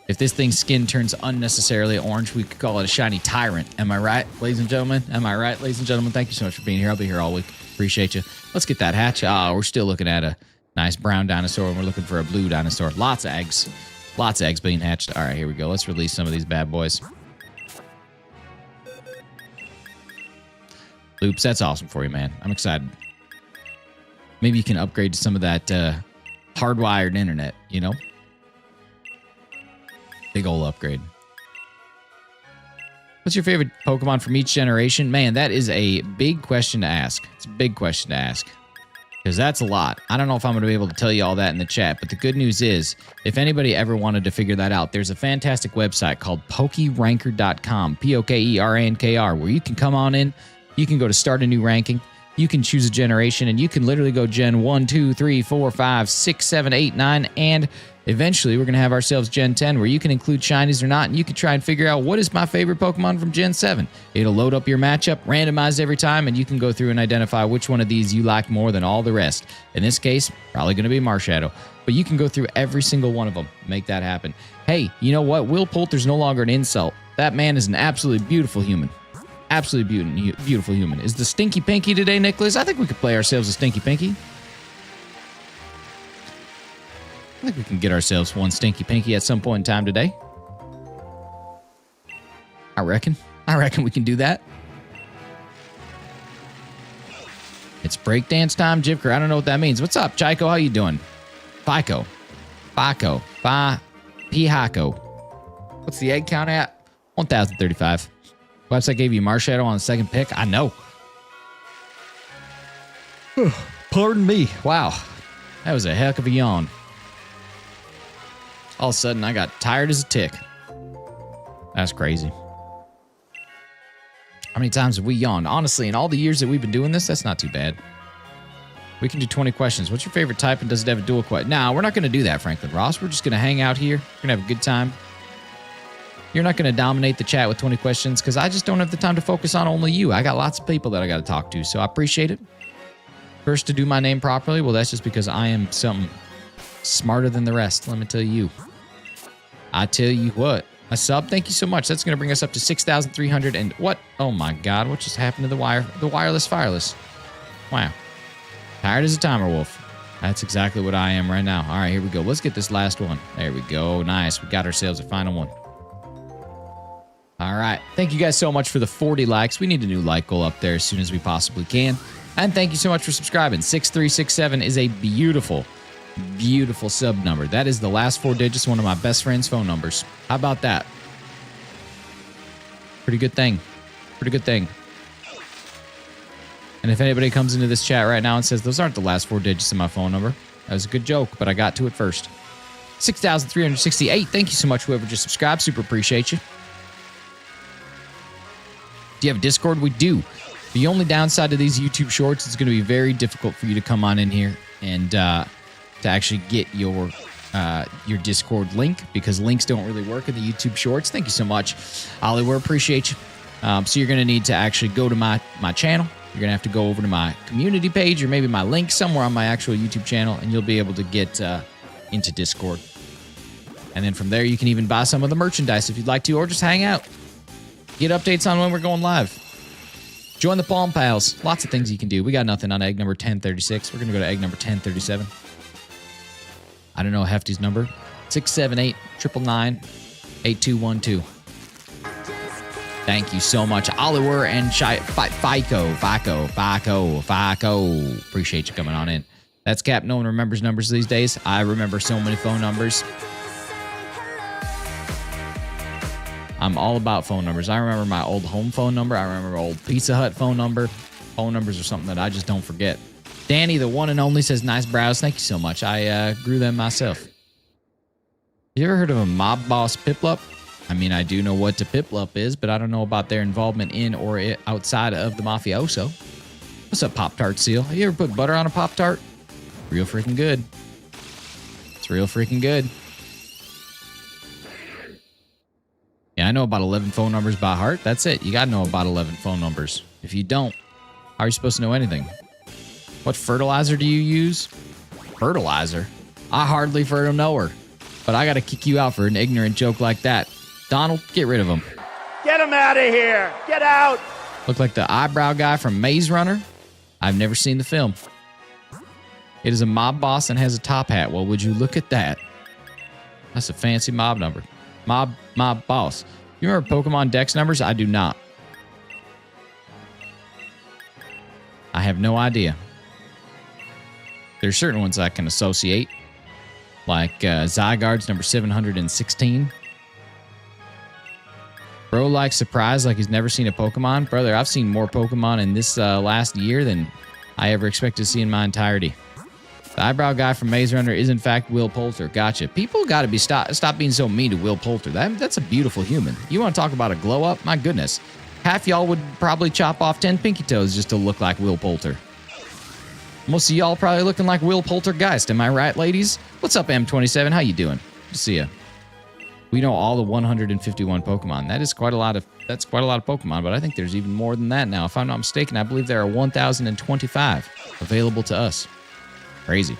If this thing's skin turns unnecessarily orange, we could call it a shiny Tyrunt. Am I right, ladies and gentlemen? Am I right, ladies and gentlemen? Thank you so much for being here. I'll be here all week. Appreciate you. Let's get that hatch. We're still looking at a nice brown dinosaur, and we're looking for a blue dinosaur. Lots of eggs. Lots of eggs being hatched. All right, here we go. Let's release some of these bad boys. Loops, that's awesome for you, man. I'm excited. Maybe you can upgrade to some of that hardwired internet, Big ol' upgrade. What's your favorite Pokemon from each generation? Man, that is a big question to ask. It's a big question to ask. Because that's a lot. I don't know if I'm going to be able to tell you all that in the chat, but the good news is, if anybody ever wanted to figure that out, there's a fantastic website called PokeRanker.com, PokeRankr, where you can come on in, you can go to start a new ranking, you can choose a generation, and you can literally go Gen 1, 2, 3, 4, 5, 6, 7, 8, 9, and eventually we're going to have ourselves Gen 10, where you can include shinies or not, and you can try and figure out what is my favorite Pokemon from Gen 7. It'll load up your matchup, randomized every time, and you can go through and identify which one of these you like more than all the rest. In this case, probably going to be Marshadow. But you can go through every single one of them, make that happen. Hey, you know what? Will Poulter's no longer an insult. That man is an absolutely beautiful human. Absolutely beautiful human. Is the Stinky Pinky today, Nicholas? I think we could play ourselves a Stinky Pinky. I think we can get ourselves one Stinky Pinky at some point in time today. I reckon. I reckon we can do that. It's breakdance time, Jibker. I don't know what that means. What's up, Chico? How you doing? Fico. Pihaco. What's the egg count at? 1,035. Website gave you Marshadow on the second pick. I know. Pardon me. Wow. That was a heck of a yawn. All of a sudden, I got tired as a tick. That's crazy. How many times have we yawned? Honestly, in all the years that we've been doing this, that's not too bad. We can do 20 questions. What's your favorite type and does it have a dual question? Nah, we're not going to do that, Franklin Ross. We're just going to hang out here. We're going to have a good time. You're not going to dominate the chat with 20 questions because I just don't have the time to focus on only you. I got lots of people that I got to talk to, so I appreciate it. First to do my name properly, well, that's just because I am something smarter than the rest. Let me tell you. I tell you what. A sub, thank you so much. That's going to bring us up to 6,300 and what? Oh my God, what just happened to the wireless fireless? Wow. Tired as a timer wolf. That's exactly what I am right now. All right, here we go. Let's get this last one. There we go. Nice. We got ourselves a final one. All right. Thank you guys so much for the 40 likes. We need a new like goal up there as soon as we possibly can. And thank you so much for subscribing. 6367 is a beautiful, beautiful sub number. That is the last 4 digits, one of my best friend's phone numbers. How about that? Pretty good thing. Pretty good thing. And if anybody comes into this chat right now and says, those aren't the last 4 digits of my phone number, that was a good joke, but I got to it first. 6,368. Thank you so much, whoever just subscribed. Super appreciate you. Do you have a Discord? We do. The only downside to these YouTube shorts is going to be very difficult for you to come on in here and to actually get your Discord link because links don't really work in the YouTube shorts. Thank you so much, Ollie. We appreciate you. So you're going to need to actually go to my channel. You're going to have to go over to my community page or maybe my link somewhere on my actual YouTube channel, and you'll be able to get into Discord. And then from there, you can even buy some of the merchandise if you'd like to, or just hang out. Get updates on when we're going live. Join the Palm Pals. Lots of things you can do. We got nothing on egg number 1036. We're going to go to egg number 1037. I don't know Hefty's number. 678-999-8212. Thank you so much, Oliver and Fico. Appreciate you coming on in. That's Cap. No one remembers numbers these days. I remember so many phone numbers. I'm all about phone numbers. I remember my old home phone number. I remember my old Pizza Hut phone number. Phone numbers are something that I just don't forget. Danny, the one and only, says, nice brows. Thank you so much. I grew them myself. You ever heard of a mob boss Piplup? I mean, I do know what the Piplup is, but I don't know about their involvement in or outside of the mafioso. What's up, Pop-Tart Seal? Have you ever put butter on a Pop-Tart? Real freaking good. It's real freaking good. Yeah, I know about 11 phone numbers by heart. That's it. You got to know about 11 phone numbers. If you don't, how are you supposed to know anything? What fertilizer do you use? Fertilizer? I hardly know her. But I got to kick you out for an ignorant joke like that. Donald, get rid of him. Get him out of here. Get out. Look like the eyebrow guy from Maze Runner. I've never seen the film. It is a mob boss and has a top hat. Well, would you look at that? That's a fancy mob number. Mob boss. You remember Pokemon Dex numbers? I do not. I have no idea. There's certain ones I can associate. Like Zygarde's number 716. Bro likes surprise like he's never seen a Pokemon. Brother, I've seen more Pokemon in this last year than I ever expected to see in my entirety. The eyebrow guy from Maze Runner is in fact Will Poulter. Gotcha. People got to be stop being so mean to Will Poulter. That's a beautiful human. You want to talk about a glow up? My goodness. Half y'all would probably chop off 10 pinky toes just to look like Will Poulter. Most of y'all probably looking like Will Poltergeist. Am I right, ladies? What's up, M27? How you doing? Good to see ya. We know all the 151 Pokemon. That's quite a lot of Pokemon, but I think there's even more than that now. If I'm not mistaken, I believe there are 1,025 available to us. Crazy.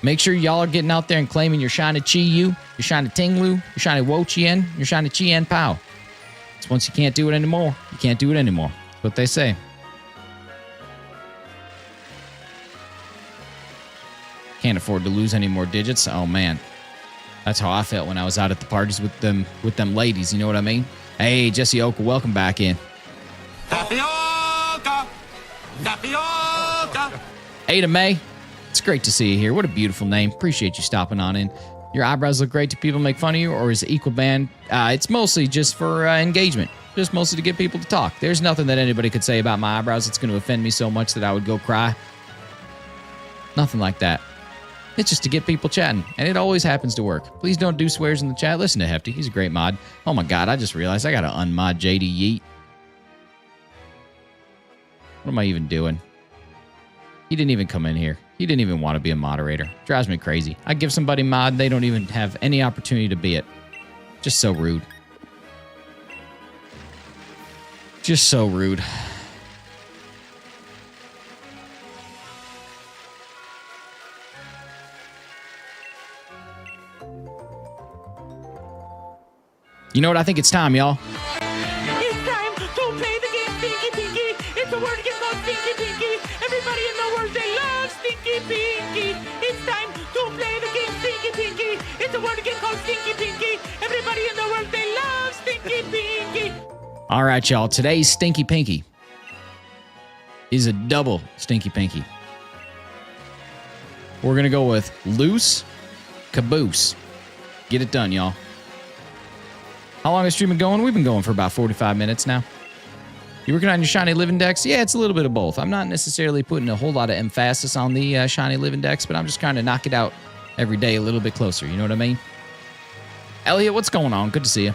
Make sure y'all are getting out there and claiming your shiny Chi-Yu, your shiny Tinglu, your shiny Wo-Chien, your shiny Chien-Pao. It's once you can't do it anymore, you can't do it anymore. That's what they say. Can't afford to lose any more digits. Oh man, that's how I felt when I was out at the parties with them ladies. You know what I mean? Hey, Jesse Oka, welcome back in. Tapioca! Tapioca! Ada May, it's great to see you here. What a beautiful name. Appreciate you stopping on in. Your eyebrows look great. Do people make fun of you, or is it equal band? It's mostly just for engagement. Just mostly to get people to talk. There's nothing that anybody could say about my eyebrows that's going to offend me so much that I would go cry. Nothing like that. It's just to get people chatting, and it always happens to work. Please don't do swears in the chat. Listen to Hefty. He's a great mod. Oh my God, I just realized I got to unmod JD Yeet. What am I even doing? He didn't even come in here. He didn't even want to be a moderator. Drives me crazy. I give somebody mod, they don't even have any opportunity to be it. Just so rude. Just so rude. You know what? I think it's time, y'all. It's time to play the game Stinky Pinky. It's a word game called Stinky Pinky. Everybody in the world, they love Stinky Pinky. It's time to play the game Stinky Pinky. It's a word game called Stinky Pinky. Everybody in the world, they love Stinky Pinky. All right, y'all. Today's Stinky Pinky is a double Stinky Pinky. We're going to go with loose caboose. Get it done, y'all. How long has stream been going? We've been going for about 45 minutes now. You working on your Shiny Live Index? Yeah, it's a little bit of both. I'm not necessarily putting a whole lot of emphasis on the Shiny Live Index, but I'm just trying to knock it out every day a little bit closer. You know what I mean? Elliot, what's going on? Good to see you.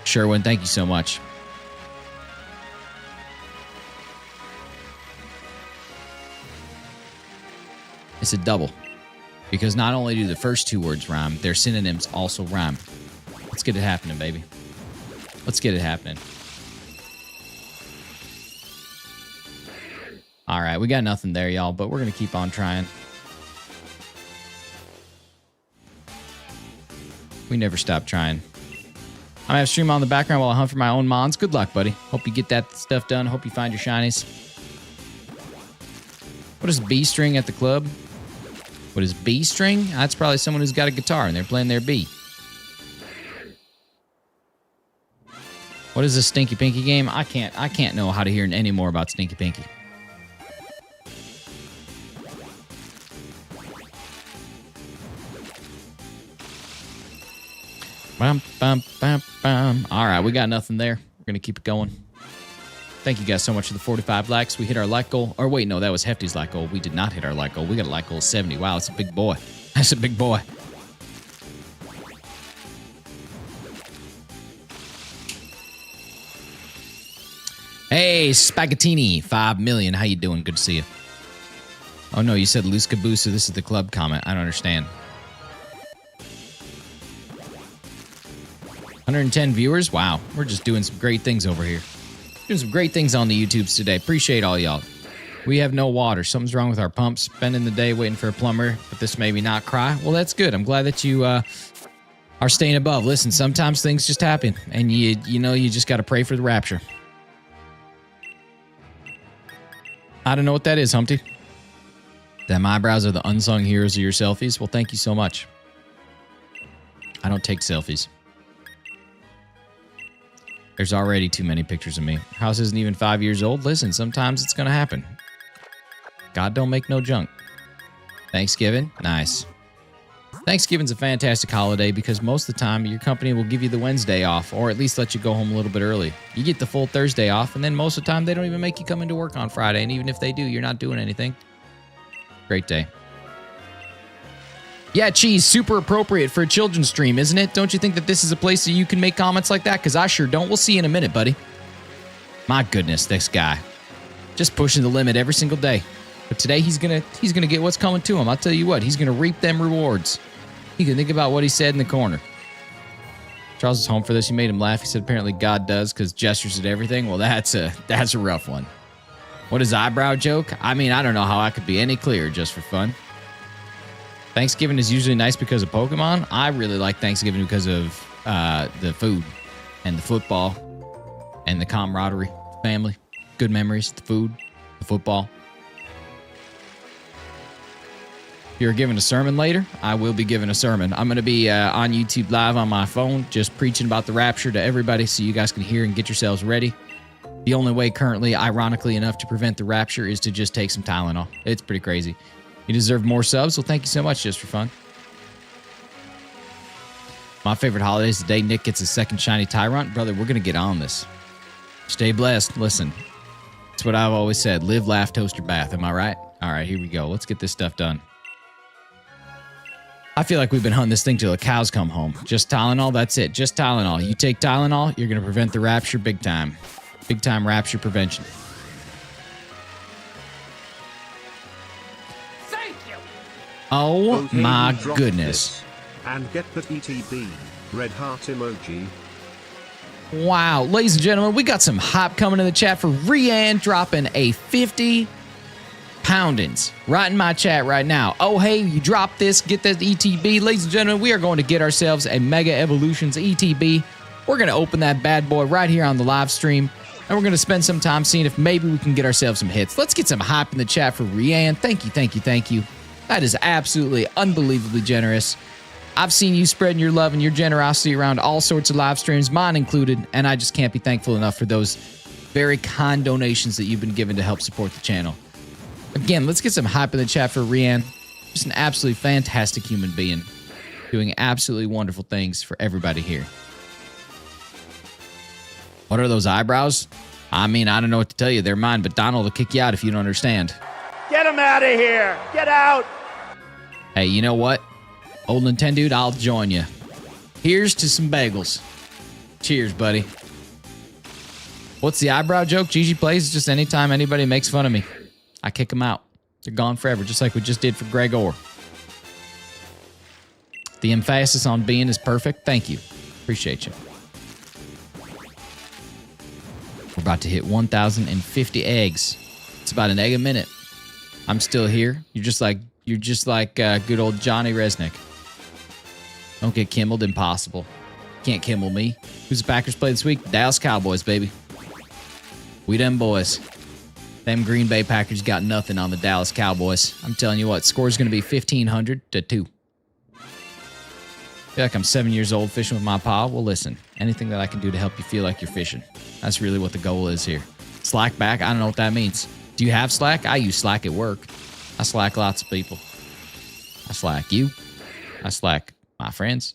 Sherwin, thank you so much. It's a double. Because not only do the first two words rhyme, their synonyms also rhyme. Let's get it happening, baby. Let's get it happening. All right, we got nothing there, y'all, but we're going to keep on trying. We never stop trying. I'm going to have stream on the background while I hunt for my own mons. Good luck, buddy. Hope you get that stuff done. Hope you find your shinies. What is B string at the club? What is B string? That's probably someone who's got a guitar and they're playing their B. What is this Stinky Pinky game? I can't know how to hear any more about Stinky Pinky. Bum, bum, bum, bum. All right, we got nothing there. We're going to keep it going. Thank you guys so much for the 45 likes. We hit our like goal. Or wait, no, that was Hefty's like goal. We did not hit our like goal. We got a like goal of 70. Wow, that's a big boy. That's a big boy. Hey, Spaghettini, 5 million. How you doing? Good to see you. Oh, no, you said loose caboose, so this is the club comment. I don't understand. 110 viewers? Wow, we're just doing some great things over here. Doing some great things on the YouTubes today. Appreciate all y'all. We have no water. Something's wrong with our pumps. Spending the day waiting for a plumber, but this made me not cry. Well, that's good. I'm glad that you are staying above. Listen, sometimes things just happen, and you know, you just got to pray for the rapture. I don't know what that is, Humpty. That my eyebrows are the unsung heroes of your selfies? Well, thank you so much. I don't take selfies. There's already too many pictures of me. House isn't even 5 years old. Listen, sometimes it's going to happen. God don't make no junk. Thanksgiving? Nice. Thanksgiving's a fantastic holiday because most of the time your company will give you the Wednesday off or at least let you go home a little bit early. You get the full Thursday off, and then most of the time they don't even make you come into work on Friday, and even if they do, you're not doing anything. Great day. Yeah, Cheese, super appropriate for a children's stream, isn't it? Don't you think that this is a place that you can make comments like that? Because I sure don't. We'll see you in a minute, buddy. My goodness, this guy. Just pushing the limit every single day. But today he's gonna get what's coming to him. I'll tell you what, he's gonna reap them rewards. He can think about what he said in the corner. Charles is home for this. He made him laugh. He said apparently God does because gestures at everything. Well, that's a rough one. What is eyebrow joke? I mean, I don't know how I could be any clearer just for fun. Thanksgiving is usually nice because of Pokemon. I really like Thanksgiving because of the food and the football and the camaraderie, family, good memories, the food, the football. If you're giving a sermon later, I will be giving a sermon. I'm going to be on YouTube Live on my phone, just preaching about the rapture to everybody so you guys can hear and get yourselves ready. The only way currently, ironically enough, to prevent the rapture is to just take some Tylenol. It's pretty crazy. You deserve more subs, well, thank you so much just for fun. My favorite holiday is the day Nick gets his second shiny Tyrunt. Brother, we're going to get on this. Stay blessed. Listen, it's what I've always said. Live, laugh, toast your bath. Am I right? All right, here we go. Let's get this stuff done. I feel like we've been hunting this thing till the cows come home. Just Tylenol, that's it. Just Tylenol. You take Tylenol, you're going to prevent the rapture big time. Big time rapture prevention. Thank you. Oh Okay, my drop goodness. this. And get that ETB, red heart emoji. Wow, ladies and gentlemen, we got some hype coming in the chat for Rianne dropping a 50 poundings right in my chat right now. Oh, hey, you drop this, get that ETB. Ladies and gentlemen, we are going to get ourselves a Mega Evolutions ETB. We're going to open that bad boy right here on the live stream, and we're going to spend some time seeing if maybe we can get ourselves some hits. Let's get some hype in the chat for Rianne. Thank you, thank you, thank you. That is absolutely unbelievably generous. I've seen you spreading your love and your generosity around all sorts of live streams, mine included, and I just can't be thankful enough for those very kind donations that you've been given to help support the channel. Again, let's get some hype in the chat for Rianne. Just an absolutely fantastic human being, doing absolutely wonderful things for everybody here. What are those eyebrows? I mean, I don't know what to tell you. They're mine, but Donald will kick you out if you don't understand. Get him out of here. Get out. Hey, you know what? Old Nintendo, I'll join you. Here's to some bagels. Cheers, buddy. What's the eyebrow joke? GG plays just anytime anybody makes fun of me, I kick them out. They're gone forever, just like we just did for Gregor. The emphasis on being is perfect. Thank you. Appreciate you. We're about to hit 1,050 eggs. It's about an egg a minute. I'm still here. You're just like good old Johnny Resnick. Don't get kimmeled. Impossible. Can't kimmel me. Who's the Packers play this week? Dallas Cowboys, baby. We them boys. Them Green Bay Packers got nothing on the Dallas Cowboys. I'm telling you what, score's going to be 1,500-2. I feel like I'm 7 years old fishing with my pa. Well, listen, anything that I can do to help you feel like you're fishing. That's really what the goal is here. Slack back? I don't know what that means. Do you have Slack? I use Slack at work. I Slack lots of people. I Slack you. I Slack my friends.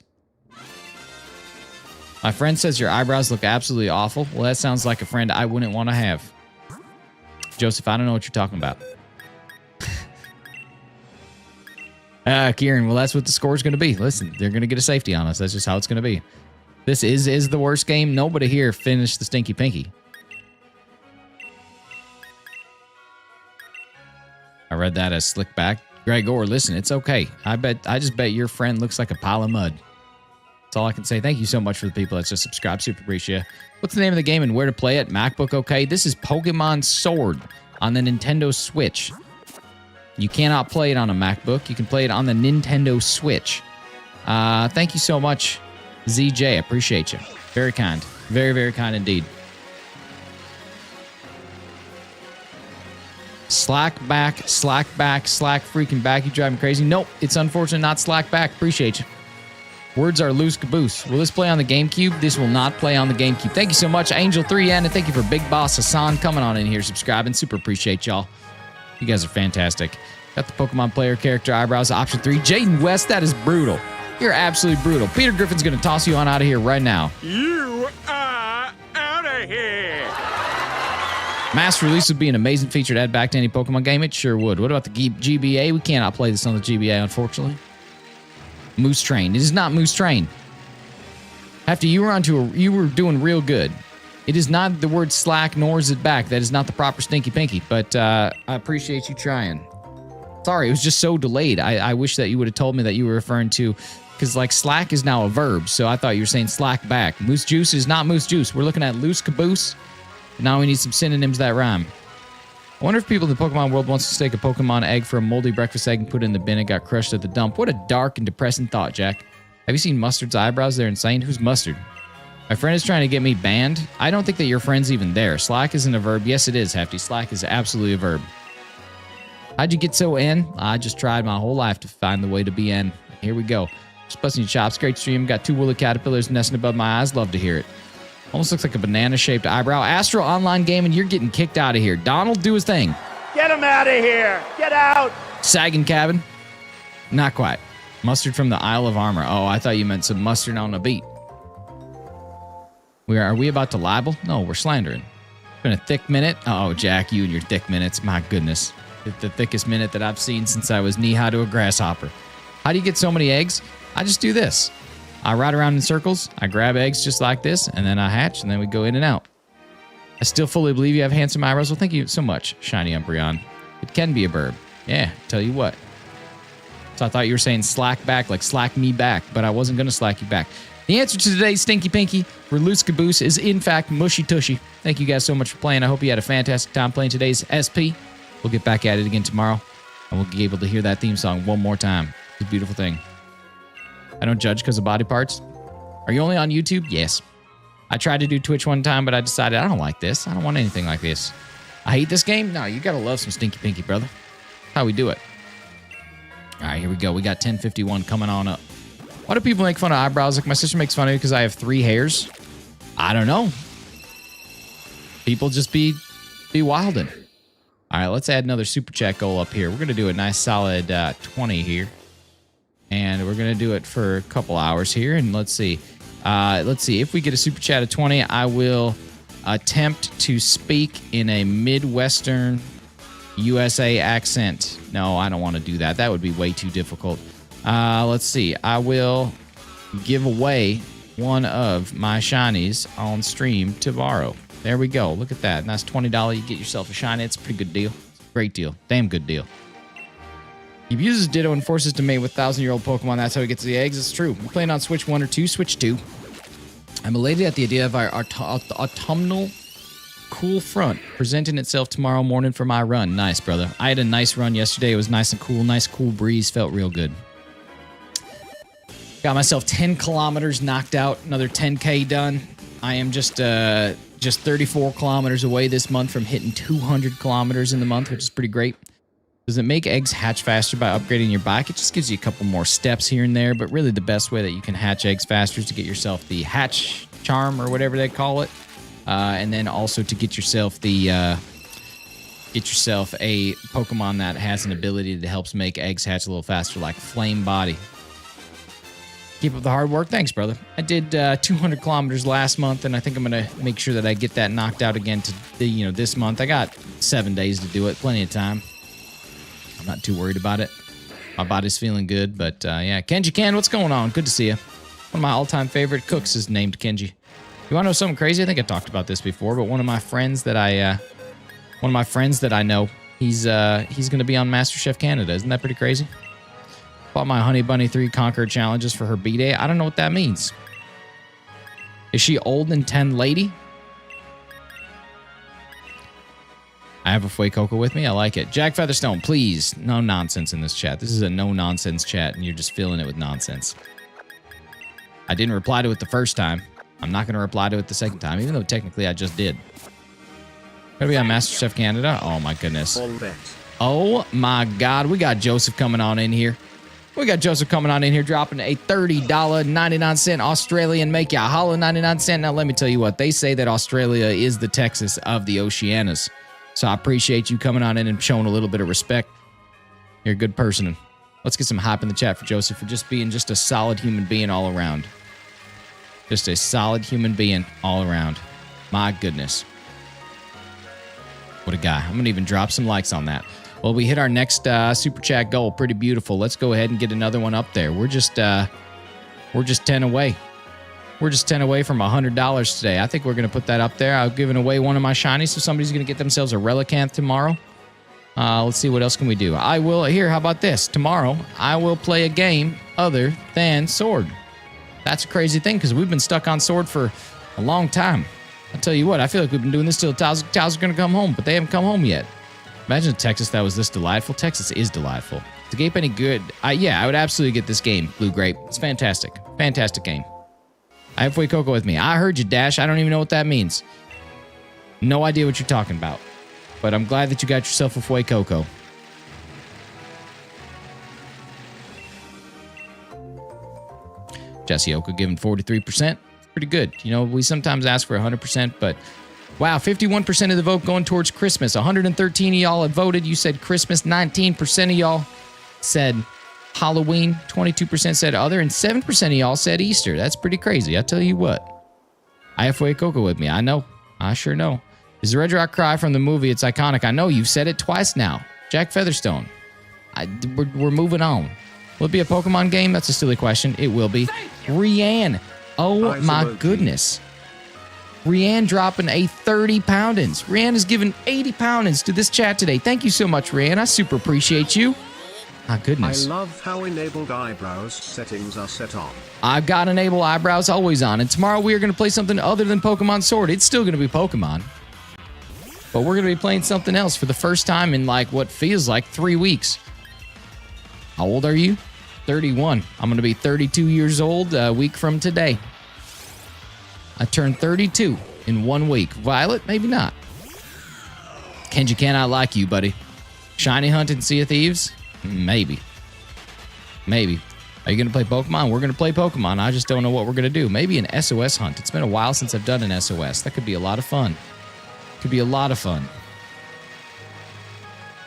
My friend says your eyebrows look absolutely awful. Well, that sounds like a friend I wouldn't want to have. Joseph, I don't know what you're talking about. Kieran, well, that's what the score's going to be. Listen, they're going to get a safety on us. That's just how it's going to be. This is the worst game. Nobody here finished the Stinky Pinky. I read that as slick back. Gregor, listen, it's okay. I just bet your friend looks like a pile of mud. That's all I can say. Thank you so much for the people that just subscribe. Super appreciate it. What's the name of the game and where to play it? MacBook, okay. This is Pokemon Sword on the Nintendo Switch. You cannot play it on a MacBook. You can play it on the Nintendo Switch. Thank you so much, ZJ. I appreciate you. Very kind. Very, very kind indeed. Slack back, slack freaking back. You drive me crazy. Nope, it's unfortunately not slack back. Appreciate you. Words are loose caboose. Will this play on the GameCube? This will not play on the GameCube. Thank you so much, Angel3N, and thank you for Big Boss Hassan coming on in here, subscribing. Super appreciate y'all. You guys are fantastic. Got the Pokemon player character eyebrows, option 3. Jaden West, that is brutal. You're absolutely brutal. Peter Griffin's going to toss you on out of here right now. You are out of here. Mass release would be an amazing feature to add back to any Pokemon game. It sure would. What about the GBA? We cannot play this on the GBA, unfortunately. Moose Train. It is not Moose Train. After you were doing real good. It is not the word slack, nor is it back. That is not the proper Stinky Pinky, but I appreciate you trying. Sorry, it was just so delayed. I wish that you would have told me that you were referring to, because like slack is now a verb, so I thought you were saying slack back. Moose Juice is not Moose Juice. We're looking at loose caboose. Now we need some synonyms that rhyme. I wonder if people in the Pokemon world wants to stake a Pokemon egg for a moldy breakfast egg and put it in the bin and got crushed at the dump. What a dark and depressing thought, Jack. Have you seen Mustard's eyebrows? They're insane. Who's Mustard? My friend is trying to get me banned. I don't think that your friend's even there. Slack isn't a verb. Yes, it is, Hefty. Slack is absolutely a verb. How'd you get so N? I just tried my whole life to find the way to be N. Here we go. Just busting your chops. Great stream. Got 2 woolly caterpillars nesting above my eyes. Love to hear it. Almost looks like a banana-shaped eyebrow. Astro Online Gaming, you're getting kicked out of here. Donald, do his thing. Get him out of here. Get out. Sagging cabin. Not quite. Mustard from the Isle of Armor. Oh, I thought you meant some mustard on a beat. Are we about to libel? No, we're slandering. It's been a thick minute. Oh, Jack, you and your thick minutes. My goodness. The thickest minute that I've seen since I was knee-high to a grasshopper. How do you get so many eggs? I just do this. I ride around in circles. I grab eggs just like this, and then I hatch, and then we go in and out. I still fully believe you have handsome eyebrows. Well, thank you so much, Shiny Umbreon. It can be a burb. Yeah, tell you what. So I thought you were saying slack back, like slack me back, but I wasn't going to slack you back. The answer to today's Stinky Pinky for Loose Caboose is, in fact, Mushy Tushy. Thank you guys so much for playing. I hope you had a fantastic time playing today's SP. We'll get back at it again tomorrow, and we'll be able to hear that theme song one more time. It's a beautiful thing. I don't judge because of body parts. Are you only on YouTube? Yes. I tried to do Twitch one time, but I decided I don't like this. I don't want anything like this. I hate this game? No, you got to love some Stinky Pinky, brother. That's how we do it. All right, here we go. We got 1051 coming on up. Why do people make fun of eyebrows? Like my sister makes fun of me because I have 3 hairs. I don't know. People just be wildin'. All right, let's add another super chat goal up here. We're going to do a nice solid 20 here. And we're going to do it for a couple hours here. And let's see. If we get a super chat of 20, I will attempt to speak in a Midwestern USA accent. No, I don't want to do that. That would be way too difficult. Let's see. I will give away one of my shinies on stream tomorrow. There we go. Look at that. And that's $20. You get yourself a shiny. It's a pretty good deal. Great deal. Damn good deal. He uses Ditto and forces to mate with 1,000-year-old Pokemon. That's how he gets the eggs. It's true. I'm playing on Switch 1 or 2. Switch 2. I'm elated at the idea of our autumnal cool front presenting itself tomorrow morning for my run. Nice, brother. I had a nice run yesterday. It was nice and cool. Nice cool breeze. Felt real good. Got myself 10 kilometers knocked out. Another 10K done. I am just 34 kilometers away this month from hitting 200 kilometers in the month, which is pretty great. Does it make eggs hatch faster by upgrading your bike? It just gives you a couple more steps here and there, but really the best way that you can hatch eggs faster is to get yourself the hatch charm or whatever they call it, and then also to get yourself a Pokemon that has an ability that helps make eggs hatch a little faster, like Flame Body. Keep up the hard work. Thanks, brother. I did 200 kilometers last month, and I think I'm going to make sure that I get that knocked out again this month. I got 7 days to do it. Plenty of time. I'm not too worried about it. My body's feeling good, but yeah. Kenji Can, what's going on? Good to see you. One of my all-time favorite cooks is named Kenji. You want to know something crazy? I think I talked about this before, but one of my friends that I know, he's going to be on MasterChef Canada. Isn't that pretty crazy? Bought my Honey Bunny 3 Conquer challenges for her B-Day. I don't know what that means. Is she old and 10 lady? I have a Fuecoco with me. I like it. Jack Featherstone, please. No nonsense in this chat. This is a no-nonsense chat, and you're just filling it with nonsense. I didn't reply to it the first time. I'm not going to reply to it the second time, even though technically I just did. Gonna be on MasterChef Canada? Oh, my goodness. Oh, my God. We got Joseph coming on in here. Dropping a $30.99 Australian make ya holla 99 cent. Now, let me tell you what. They say that Australia is the Texas of the Oceanas. So I appreciate you coming on in and showing a little bit of respect. You're a good person. Let's get some hype in the chat for Joseph for just being just a solid human being all around. Just a solid human being all around. My goodness. What a guy. I'm going to even drop some likes on that. Well, we hit our next super chat goal. Pretty beautiful. Let's go ahead and get another one up there. We're just 10 away. We're just 10 away from $100 today. I think we're going to put that up there. I've given away one of my shinies, so somebody's going to get themselves a Relicanth tomorrow. Let's see, what else can we do? How about this? Tomorrow, I will play a game other than Sword. That's a crazy thing, because we've been stuck on Sword for a long time. I'll tell you what, I feel like we've been doing this till Tow's are going to come home, but they haven't come home yet. Imagine a Texas that was this delightful. Texas is delightful. Is the game any good? Yeah, I would absolutely get this game, Blue Grape. It's fantastic. Fantastic game. I have Fuecoco with me. I heard you, Dash. I don't even know what that means. No idea what you're talking about. But I'm glad that you got yourself a Fuecoco. Jessioka giving 43%. Pretty good. You know, we sometimes ask for 100%, but wow, 51% of the vote going towards Christmas. 113 of y'all had voted. You said Christmas. 19% of y'all said Halloween. 22% said other, and 7% of y'all said Easter. That's pretty crazy. I tell you what. I have Way Coco with me. I know. I sure know. Is the Red Rock Cry from the movie? It's iconic. I know. You've said it twice now. Jack Featherstone. We're moving on. Will it be a Pokemon game? That's a silly question. It will be. Rianne. Oh my goodness. Rianne dropping a 30 poundins. Rianne has given 80 poundins to this chat today. Thank you so much, Rianne. I super appreciate you. My goodness. I love how enabled eyebrows settings are set on. I've got enable eyebrows always on. And tomorrow we are going to play something other than Pokemon Sword. It's still going to be Pokemon. But we're going to be playing something else for the first time in like what feels like 3 weeks. How old are you? 31. I'm going to be 32 years old a week from today. I turned 32 in 1 week. Violet, maybe not. Kenji cannot like you, buddy. Shiny Hunt and Sea of Thieves? Maybe. Maybe. Are you going to play Pokemon? We're going to play Pokemon. I just don't know what we're going to do. Maybe an SOS Hunt. It's been a while since I've done an SOS. That could be a lot of fun. Could be a lot of fun.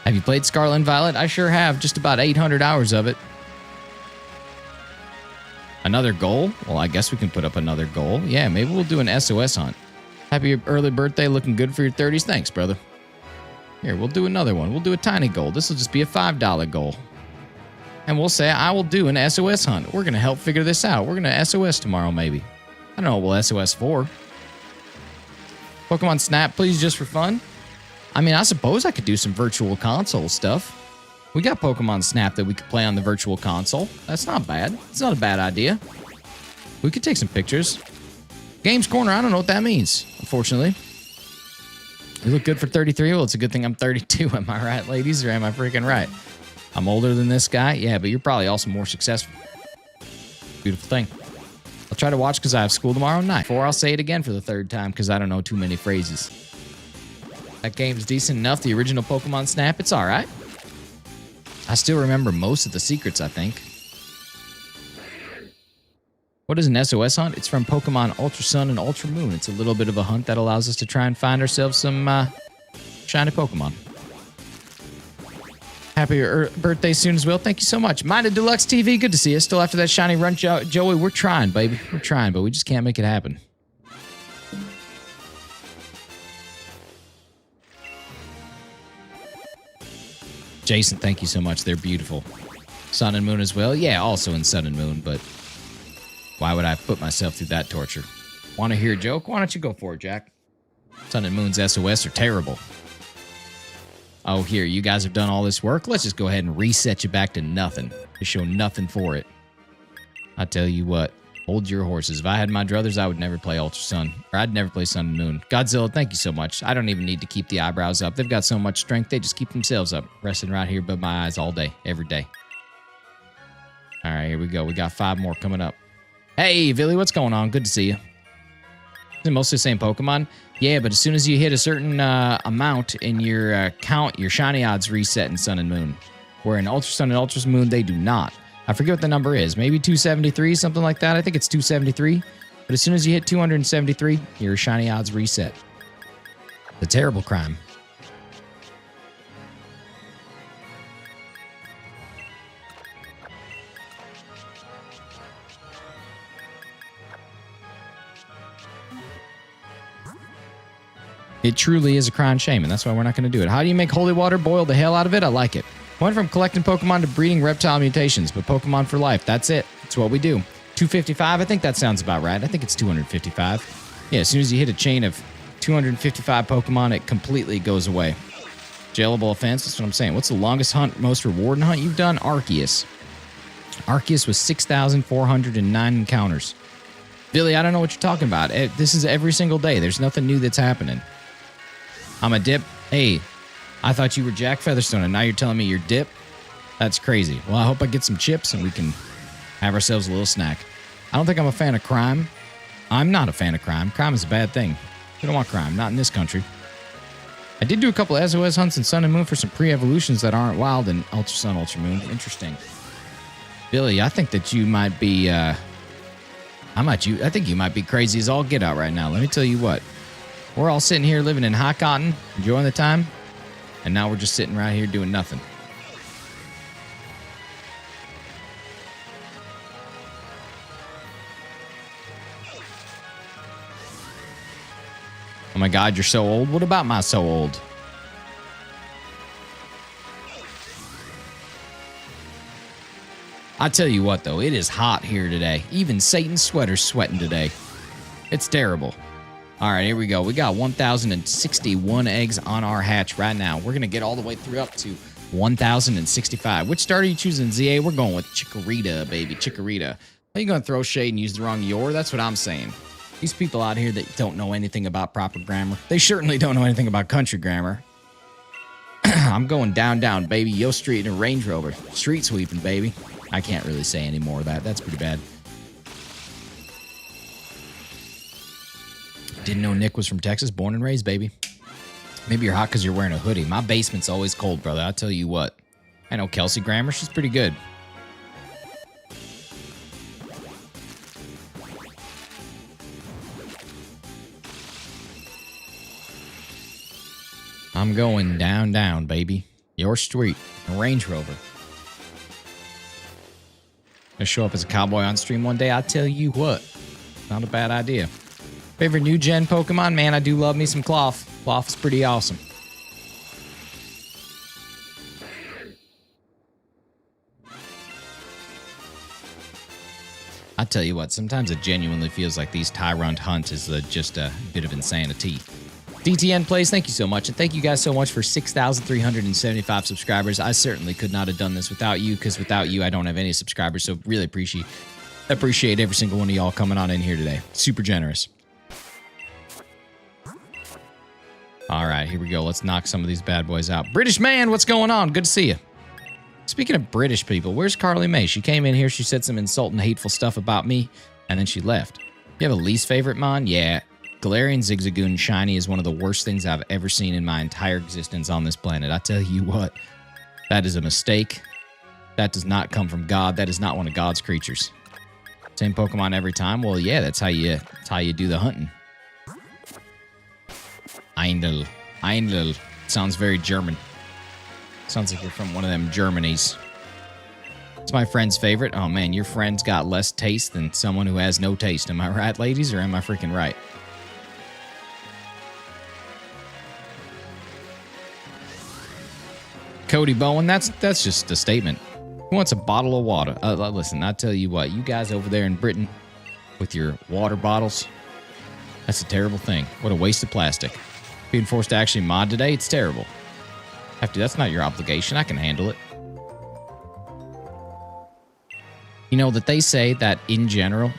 Have you played Scarlet and Violet? I sure have. Just about 800 hours of it. Another goal? Well, I guess we can put up another goal. Yeah, maybe we'll do an SOS Hunt. Happy early birthday. Looking good for your 30s. Thanks, brother. Here, we'll do another one. We'll do a tiny goal. This will just be a $5 goal. And we'll say, I will do an SOS Hunt. We're going to help figure this out. We're going to SOS tomorrow, maybe. I don't know what we'll SOS for. Pokemon Snap, please, just for fun. I mean, I suppose I could do some virtual console stuff. We got Pokemon Snap that we could play on the virtual console. That's not bad. It's not a bad idea. We could take some pictures. Games Corner, I don't know what that means, unfortunately. You look good for 33. Well, it's a good thing I'm 32. Am I right, ladies? Or am I freaking right? I'm older than this guy. Yeah, but you're probably also more successful. Beautiful thing. I'll try to watch because I have school tomorrow night. Or I'll say it again for the third time because I don't know too many phrases. That game's decent enough. The original Pokemon Snap, it's all right. I still remember most of the secrets, I think. What is an SOS Hunt? It's from Pokemon Ultra Sun and Ultra Moon. It's a little bit of a hunt that allows us to try and find ourselves some shiny Pokemon. Happy birthday soon as well. Thank you so much. Minded Deluxe TV, good to see you. Still after that shiny run, Joey. We're trying, baby. We're trying, but we just can't make it happen. Jason, thank you so much. They're beautiful. Sun and Moon as well. Yeah, also in Sun and Moon, but why would I put myself through that torture? Want to hear a joke? Why don't you go for it, Jack? Sun and Moon's SOS are terrible. Oh, here, you guys have done all this work. Let's just go ahead and reset you back to nothing. To show nothing for it. I tell you what, hold your horses. If I had my druthers, I would never play Ultra Sun. Or I'd never play Sun and Moon. Godzilla, thank you so much. I don't even need to keep the eyebrows up. They've got so much strength, they just keep themselves up. Resting right here above my eyes all day, every day. All right, here we go. We got 5 more coming up. Hey, Billy, what's going on? Good to see you. Is it mostly the same Pokemon? Yeah, but as soon as you hit a certain amount in your count, your shiny odds reset in Sun and Moon. Where in Ultra Sun and Ultra Moon, they do not. I forget what the number is. Maybe 273, something like that. I think it's 273. But as soon as you hit 273, your shiny odds reset. The terrible crime. It truly is a crime shame, and that's why we're not going to do it. How do you make holy water? Boil the hell out of it? I like it. Went from collecting Pokemon to breeding reptile mutations, but Pokemon for life. That's it. That's what we do. 255? I think that sounds about right. I think it's 255. Yeah, as soon as you hit a chain of 255 Pokemon, it completely goes away. Jailable offense, that's what I'm saying. What's the longest hunt, most rewarding hunt you've done? Arceus. Arceus was 6,409 encounters. Billy, I don't know what you're talking about. This is every single day. There's nothing new that's happening. I'm a dip. Hey, I thought you were Jack Featherstone, and now you're telling me you're dip? That's crazy. Well, I hope I get some chips, and we can have ourselves a little snack. I don't think I'm a fan of crime. I'm not a fan of crime. Crime is a bad thing. We don't want crime. Not in this country. I did do a couple of SOS hunts in Sun and Moon for some pre-evolutions that aren't wild in Ultra Sun, Ultra Moon. Interesting. Billy, I think that you might be I think you might be crazy as all get out right now. Let me tell you what. We're all sitting here living in high cotton, enjoying the time, and now we're just sitting right here doing nothing. Oh my God, you're so old. What about my so old? I tell you what, though, it is hot here today. Even Satan's sweater's sweating today. It's terrible. All right, here we go. We got 1,061 eggs on our hatch right now. We're going to get all the way through up to 1,065. Which start are you choosing, ZA? We're going with Chikorita, baby. Chikorita. Are you going to throw shade and use the wrong your? That's what I'm saying. These people out here that don't know anything about proper grammar, they certainly don't know anything about country grammar. I'm going down, baby. Yo Street in a Range Rover. Street sweeping, baby. I can't really say any more of that. That's pretty bad. Didn't know Nick was from Texas. Born and raised, baby. Maybe you're hot because you're wearing a hoodie. My basement's always cold, brother. I'll tell you what. I know Kelsey Grammer. She's pretty good. I'm going down, baby. Your street. A Range Rover. Gonna show up as a cowboy on stream one day. I tell you what. Not a bad idea. Favorite new gen Pokemon? Man, I do love me some Cloth. Cloth is pretty awesome. I tell you what, sometimes it genuinely feels like these Tyrunt hunt is just a bit of insanity. DTN Plays, thank you so much. And thank you guys so much for 6,375 subscribers. I certainly could not have done this without you, because without you, I don't have any subscribers. So really appreciate every single one of y'all coming on in here today. Super generous. All right, here we go. Let's knock some of these bad boys out. British man, what's going on? Good to see you. Speaking of British people, where's Carly Mae? She came in here, she said some insulting, hateful stuff about me, and then she left. You have a least favorite mon? Yeah. Galarian Zigzagoon Shiny is one of the worst things I've ever seen in my entire existence on this planet. I tell you what, that is a mistake. That does not come from God. That is not one of God's creatures. Same Pokemon every time? Well, yeah, that's how you do the hunting. Eindl. Sounds very German. Sounds like you're from one of them Germanys. It's my friend's favorite. Oh, man, your friend's got less taste than someone who has no taste. Am I right, ladies, or am I freaking right? Cody Bowen, that's just a statement. Who wants a bottle of water? Listen, I'll tell you what. You guys over there in Britain with your water bottles, that's a terrible thing. What a waste of plastic. Being forced to actually mod today, it's terrible. That's not your obligation. I can handle it. You know that they say that in general,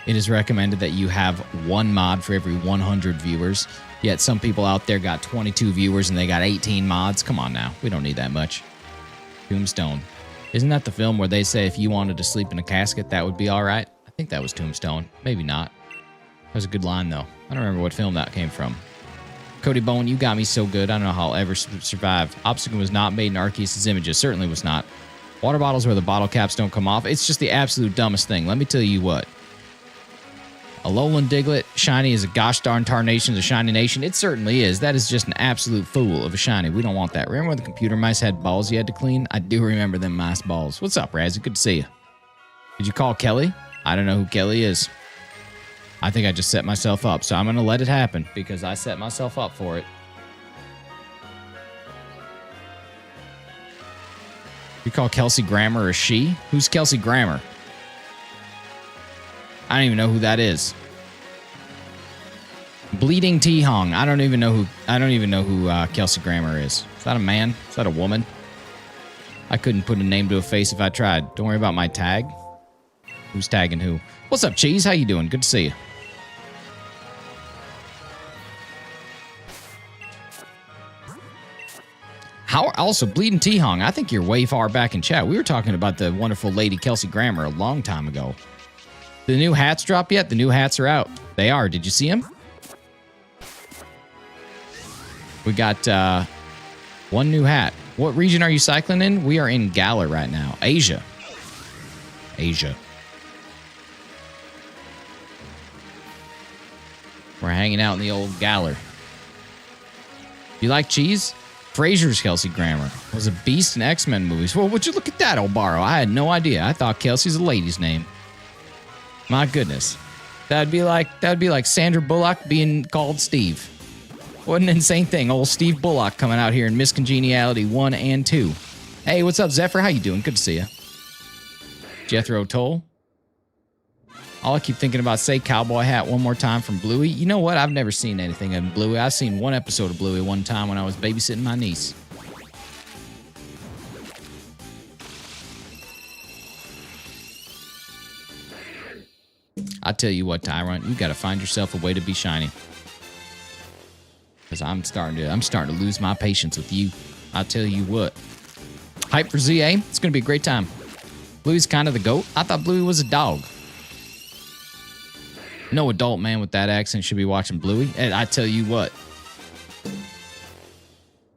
it is recommended that you have one mod for every 100 viewers. Yet some people out there got 22 viewers and they got 18 mods. Come on now. We don't need that much. Tombstone. Isn't that the film where they say if you wanted to sleep in a casket, that would be all right? I think that was Tombstone. Maybe not. That was a good line, though. I don't remember what film that came from. Cody Bowen, you got me so good. I don't know how I'll ever survive. Obstacle was not made in Arceus' images. Certainly was not. Water bottles where the bottle caps don't come off. It's just the absolute dumbest thing. Let me tell you what. Alolan Diglett Shiny is a gosh darn tarnation of the Shiny Nation. It certainly is. That is just an absolute fool of a Shiny. We don't want that. Remember when the computer mice had balls you had to clean? I do remember them mice balls. What's up, Razzie? Good to see you. Did you call Kelly? I don't know who Kelly is. I think I just set myself up, so I'm going to let it happen because I set myself up for it. You call Kelsey Grammer a she? Who's Kelsey Grammer? I don't even know who that is. Bleeding T-Hong. I don't even know who Kelsey Grammer is. Is that a man? Is that a woman? I couldn't put a name to a face if I tried. Don't worry about my tag. Who's tagging who? What's up, Cheese? How you doing? Good to see you. Also, Bleeding T-Hong, I think you're way far back in chat. We were talking about the wonderful lady Kelsey Grammer a long time ago. The new hats dropped yet? The new hats are out. They are. Did you see them? We got one new hat. What region are you cycling in? We are in Galar right now. Asia. We're hanging out in the old Galler. You like cheese? Frasier's Kelsey Grammer was a beast in X-Men movies. Well, would you look at that, Obaro? I had no idea. I thought Kelsey's a lady's name. My goodness. That'd be like Sandra Bullock being called Steve. What an insane thing. Old Steve Bullock coming out here in Miss Congeniality 1 and 2. Hey, what's up, Zephyr? How you doing? Good to see you. Jethro Tull. All I keep thinking about, say Cowboy Hat one more time from Bluey. You know what? I've never seen anything of Bluey. I've seen one episode of Bluey one time when I was babysitting my niece. I tell you what, Tyrunt, you got to find yourself a way to be shiny. Because I'm starting to lose my patience with you. I'll tell you what. Hype for ZA. It's going to be a great time. Bluey's kind of the GOAT. I thought Bluey was a dog. No adult man with that accent should be watching Bluey. And I tell you what.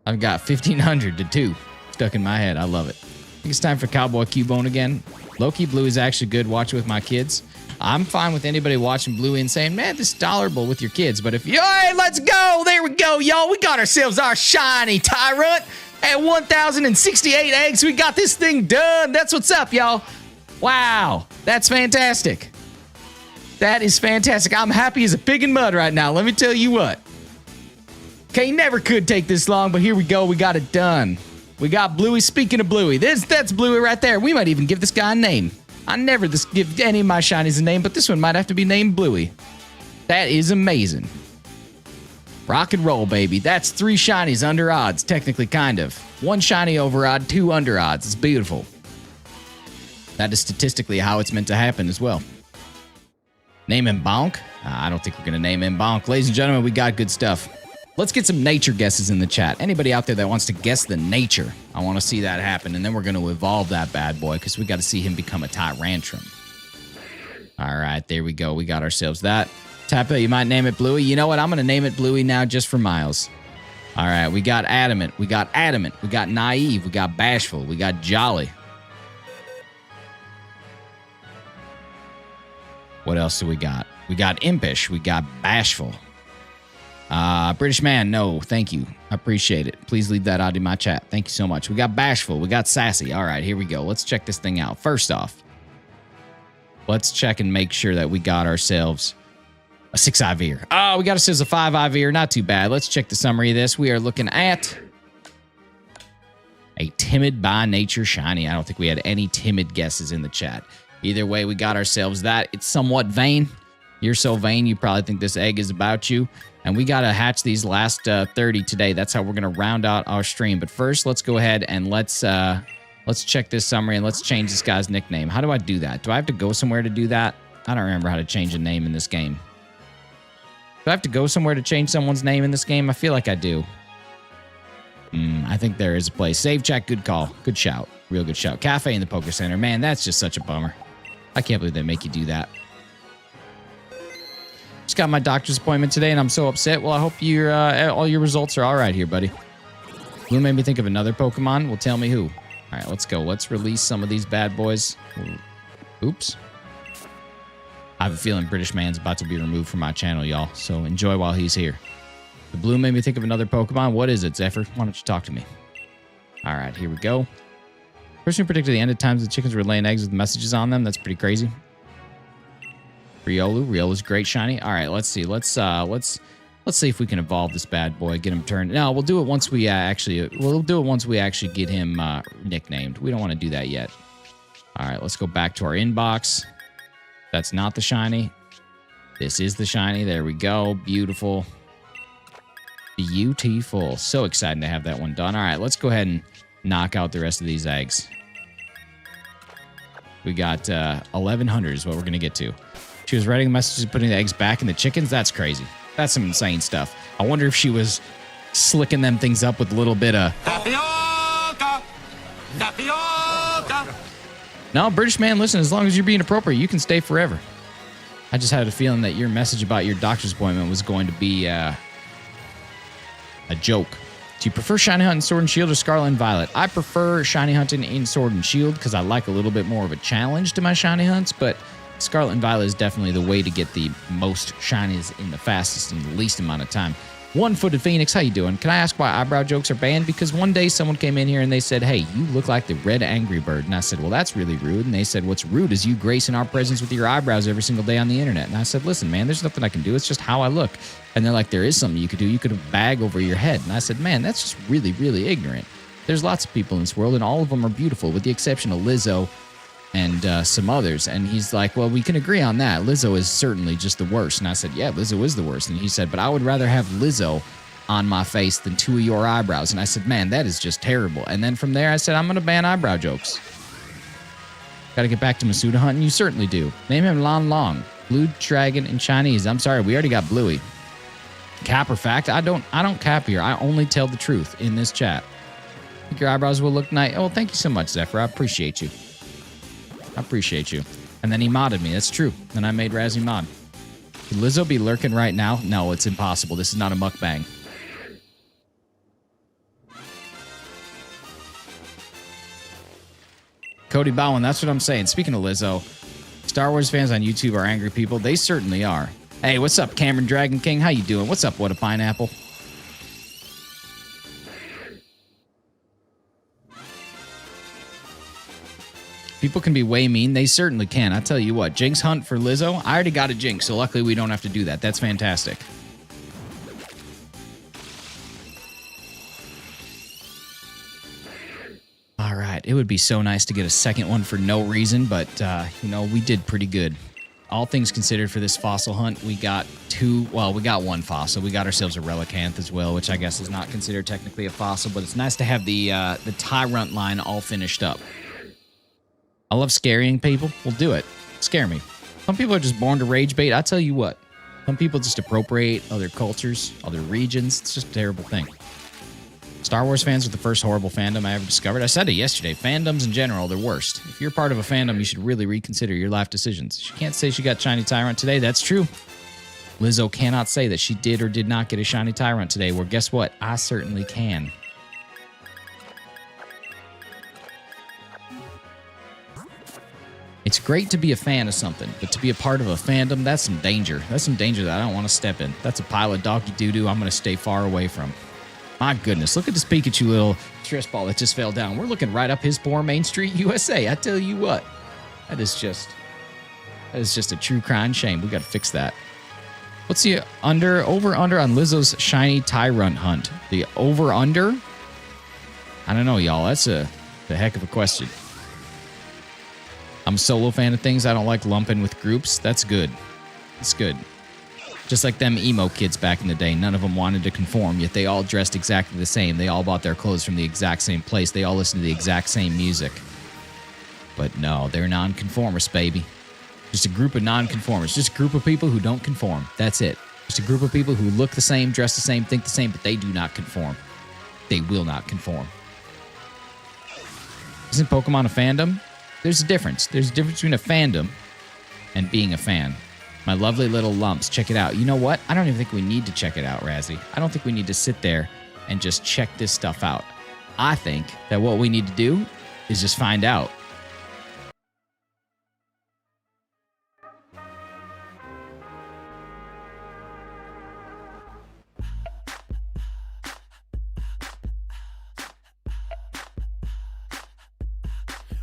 I've got 1,500 to 2 stuck in my head. I love it. I think it's time for Cowboy Cubone again. Low-key Bluey's actually good. Watch it with my kids. I'm fine with anybody watching Bluey and saying, man, this is tolerable with your kids. But if you, all right, let's go. There we go, y'all. We got ourselves our shiny Tyrunt at 1,068 eggs. We got this thing done. That's what's up, y'all. Wow. That's fantastic. That is fantastic. I'm happy as a pig in mud right now. Let me tell you what. Okay, never could take this long, but here we go. We got it done. We got Bluey. Speaking of Bluey, that's Bluey right there. We might even give this guy a name. I never give any of my shinies a name, but this one might have to be named Bluey. That is amazing. Rock and roll, baby. That's 3 shinies under odds, technically, kind of. 1 shiny over odd, 2 under odds. It's beautiful. That is statistically how it's meant to happen as well. Name him Bonk? I don't think we're going to name him Bonk. Ladies and gentlemen, we got good stuff. Let's get some nature guesses in the chat. Anybody out there that wants to guess the nature, I want to see that happen. And then we're going to evolve that bad boy because we got to see him become a Tyrantrum. All right, there we go. We got ourselves that. Tappa, you might name it Bluey. You know what? I'm going to name it Bluey now just for Miles. All right, we got Adamant. We got Naive. We got Bashful. We got Jolly. What else do we got? We got Impish. We got Bashful. British Man, no, thank you. I appreciate it. Please leave that out in my chat. Thank you so much. We got Bashful. We got Sassy. All right, here we go. Let's check this thing out. First off, let's check and make sure that we got ourselves a 6-eye veer. Oh, we got ourselves a 5-eye veer. Not too bad. Let's check the summary of this. We are looking at a timid by nature shiny. I don't think we had any timid guesses in the chat. Either way, we got ourselves that. It's somewhat vain. You're so vain, you probably think this egg is about you. And we got to hatch these last 30 today. That's how we're going to round out our stream. But first, let's go ahead and let's check this summary and let's change this guy's nickname. How do I do that? Do I have to go somewhere to do that? I don't remember how to change a name in this game. Do I have to go somewhere to change someone's name in this game? I feel like I do. I think there is a place. Save chat, good call. Good shout. Real good shout. Cafe in the Poker Center. Man, that's just such a bummer. I can't believe they make you do that. Just got my doctor's appointment today, and I'm so upset. Well, I hope all your results are all right here, buddy. Blue made me think of another Pokemon. Well, tell me who. All right, let's go. Let's release some of these bad boys. Oops. I have a feeling British Man's about to be removed from my channel, y'all. So enjoy while he's here. The blue made me think of another Pokemon. What is it, Zephyr? Why don't you talk to me? All right, here we go. Person who predicted the end of times the chickens were laying eggs with messages on them. That's pretty crazy. Riolu's great shiny. All right, let's see. Let's see if we can evolve this bad boy. Get him turned. No, we'll do it once we actually get him nicknamed. We don't want to do that yet. All right, let's go back to our inbox. That's not the shiny. This is the shiny. There we go. Beautiful. Beautiful. So excited to have that one done. All right, let's go ahead and knock out the rest of these eggs. We got 1,100 is what we're going to get to. She was writing messages and putting the eggs back in the chickens. That's crazy. That's some insane stuff. I wonder if she was slicking them things up with a little bit of... Tapioca! Tapioca! No, British Man, listen, as long as you're being appropriate, you can stay forever. I just had a feeling that your message about your doctor's appointment was going to be a joke. Do you prefer shiny hunting Sword and Shield or Scarlet and Violet? I prefer shiny hunting in Sword and Shield because I like a little bit more of a challenge to my shiny hunts, but Scarlet and Violet is definitely the way to get the most shinies in the fastest and the least amount of time. One-Footed Phoenix, how you doing? Can I ask why eyebrow jokes are banned? Because one day someone came in here and they said, hey, you look like the red Angry Bird. And I said, well, that's really rude. And they said, what's rude is you gracing our presence with your eyebrows every single day on the internet. And I said, listen, man, there's nothing I can do. It's just how I look. And they're like, there is something you could do. You could have a bag over your head. And I said, man, that's just really, really ignorant. There's lots of people in this world, and all of them are beautiful, with the exception of Lizzo and some others. And he's like, well, we can agree on that. Lizzo is certainly just the worst. And I said, yeah, Lizzo is the worst. And he said, but I would rather have Lizzo on my face than two of your eyebrows. And I said, man, that is just terrible. And then from there, I said, I'm going to ban eyebrow jokes. Got to get back to Masuda hunting? You certainly do. Name him Lon Long, Blue Dragon, and Chinese. I'm sorry, we already got Bluey. Cap or fact? I don't cap here. I only tell the truth in this chat. Think your eyebrows will look nice. Oh, thank you so much, Zephyr. I appreciate you. I appreciate you. And then he modded me. That's true. Then I made Razzie mod. Could Lizzo be lurking right now? No, it's impossible. This is not a mukbang. Cody Bowen, that's what I'm saying. Speaking of Lizzo, Star Wars fans on YouTube are angry people. They certainly are. Hey, what's up, Cameron Dragon King? How you doing? What's up, What a Pineapple? People can be way mean. They certainly can. I tell you what, Jinx hunt for Lizzo. I already got a Jinx, so luckily we don't have to do that. That's fantastic. All right. It would be so nice to get a second one for no reason, but, you know, we did pretty good. All things considered for this fossil hunt, we got we got one fossil. We got ourselves a Relicanth as well, which I guess is not considered technically a fossil, but it's nice to have the Tyrunt line all finished up. I love scaring people. We'll do it. Scare me. Some people are just born to rage bait. I tell you what. Some people just appropriate other cultures, other regions. It's just a terrible thing. Star Wars fans are the first horrible fandom I ever discovered. I said it yesterday. Fandoms in general, they're worst. If you're part of a fandom, you should really reconsider your life decisions. She can't say she got Shiny Tyrunt today. That's true. Lizzo cannot say that she did or did not get a Shiny Tyrunt today. Well, guess what? I certainly can. It's great to be a fan of something, but to be a part of a fandom, that's some danger. That's some danger that I don't want to step in. That's a pile of doggy doo-doo I'm going to stay far away from. My goodness, look at this Pikachu little stress ball that just fell down. We're looking right up his poor Main Street, USA. I tell you what, that is just a true crying shame. We got to fix that. What's the over-under on Lizzo's Shiny Tyrunt hunt? The over-under? I don't know, y'all. That's the heck of a question. I'm a solo fan of things. I don't like lumping with groups. That's good. It's good. Just like them emo kids back in the day. None of them wanted to conform, yet they all dressed exactly the same. They all bought their clothes from the exact same place. They all listened to the exact same music. But no, they're nonconformists, baby. Just a group of nonconformists. Just a group of people who don't conform. That's it. Just a group of people who look the same, dress the same, think the same, but they do not conform. They will not conform. Isn't Pokemon a fandom? There's a difference. There's a difference between a fandom and being a fan. My lovely little lumps. Check it out. You know what? I don't even think we need to check it out, Razzie. I don't think we need to sit there and just check this stuff out. I think that what we need to do is just find out.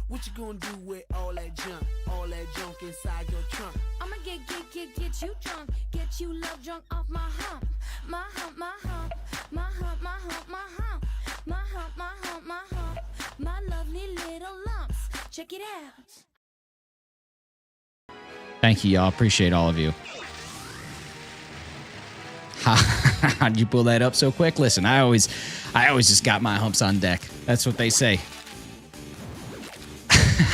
What you gonna do with all that junk inside your trunk? I'ma get you drunk, get you love drunk off my hump, my hump, my hump, my hump, my hump, my hump, my hump, my hump, my hump, my lovely little lumps. Check it out. Thank you, y'all. Appreciate all of you. How'd you pull that up so quick? Listen, I always just got my humps on deck. That's what they say.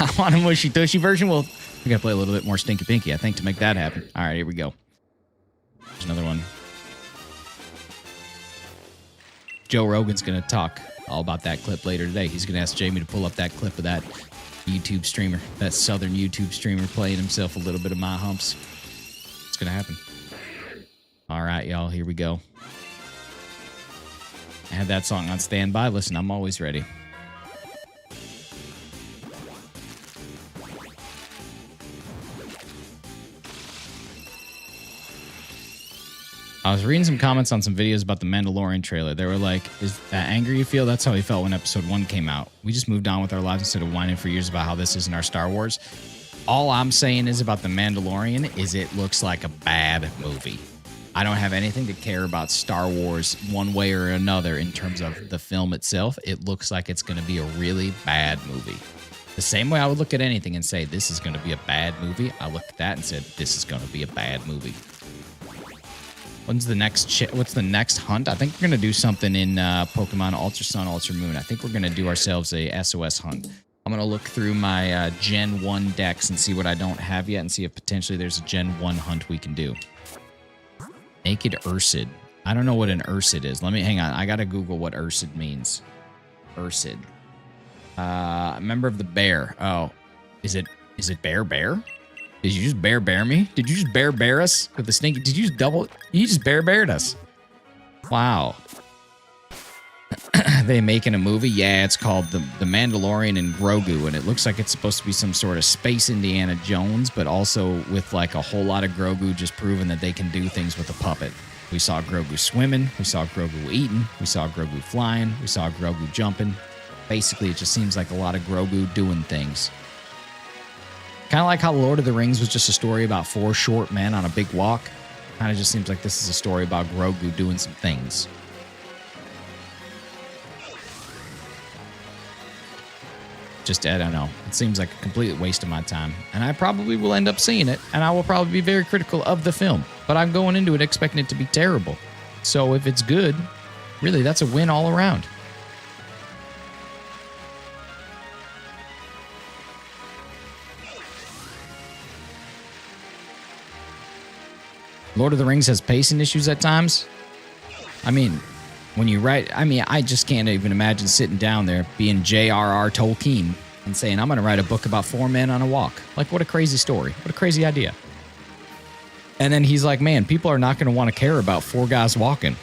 I want a mushy tushy version. Well, we gotta play a little bit more Stinky Pinky, I think, to make that happen. All right, here we go. There's another one. Joe Rogan's gonna talk all about that clip later today. He's gonna ask Jamie to pull up that clip of that YouTube streamer, that southern YouTube streamer playing himself a little bit of my humps. It's gonna happen. All right, y'all, here we go. I have that song on standby. Listen, I'm always ready. I was reading some comments on some videos about the Mandalorian trailer. They were like, is that anger you feel? That's how we felt when episode 1 came out. We just moved on with our lives instead of whining for years about how this isn't our Star Wars. All I'm saying is about the Mandalorian is it looks like a bad movie. I don't have anything to care about Star Wars one way or another in terms of the film itself. It looks like it's going to be a really bad movie. The same way I would look at anything and say, this is going to be a bad movie. I looked at that and said, this is going to be a bad movie. What's the next hunt? I think we're going to do something in Pokemon Ultra Sun, Ultra Moon. I think we're going to do ourselves a SOS hunt. I'm going to look through my Gen 1 decks and see what I don't have yet and see if potentially there's a Gen 1 hunt we can do. Naked Ursid. I don't know what an Ursid is. Hang on. I got to Google what Ursid means. Ursid. Member of the bear. Oh, is it bear? Did you just bear me? Did you just bear us with the stinky? Did you just you just beared us. Wow. They making a movie? Yeah, it's called The Mandalorian and Grogu, and it looks like it's supposed to be some sort of space Indiana Jones, but also with like a whole lot of Grogu just proving that they can do things with a puppet. We saw Grogu swimming, we saw Grogu eating, we saw Grogu flying, we saw Grogu jumping. Basically, it just seems like a lot of Grogu doing things. Kind of like how Lord of the Rings was just a story about 4 short men on a big walk. Kind of just seems like this is a story about Grogu doing some things. Just, I don't know. It seems like a complete waste of my time. And I probably will end up seeing it, and I will probably be very critical of the film. But I'm going into it expecting it to be terrible. So if it's good, really, that's a win all around. Lord of the Rings has pacing issues at times. I mean, when you write, I just can't even imagine sitting down there being J.R.R. Tolkien and saying, I'm going to write a book about 4 men on a walk. Like, what a crazy story. What a crazy idea. And then he's like, man, people are not going to want to care about 4 guys walking.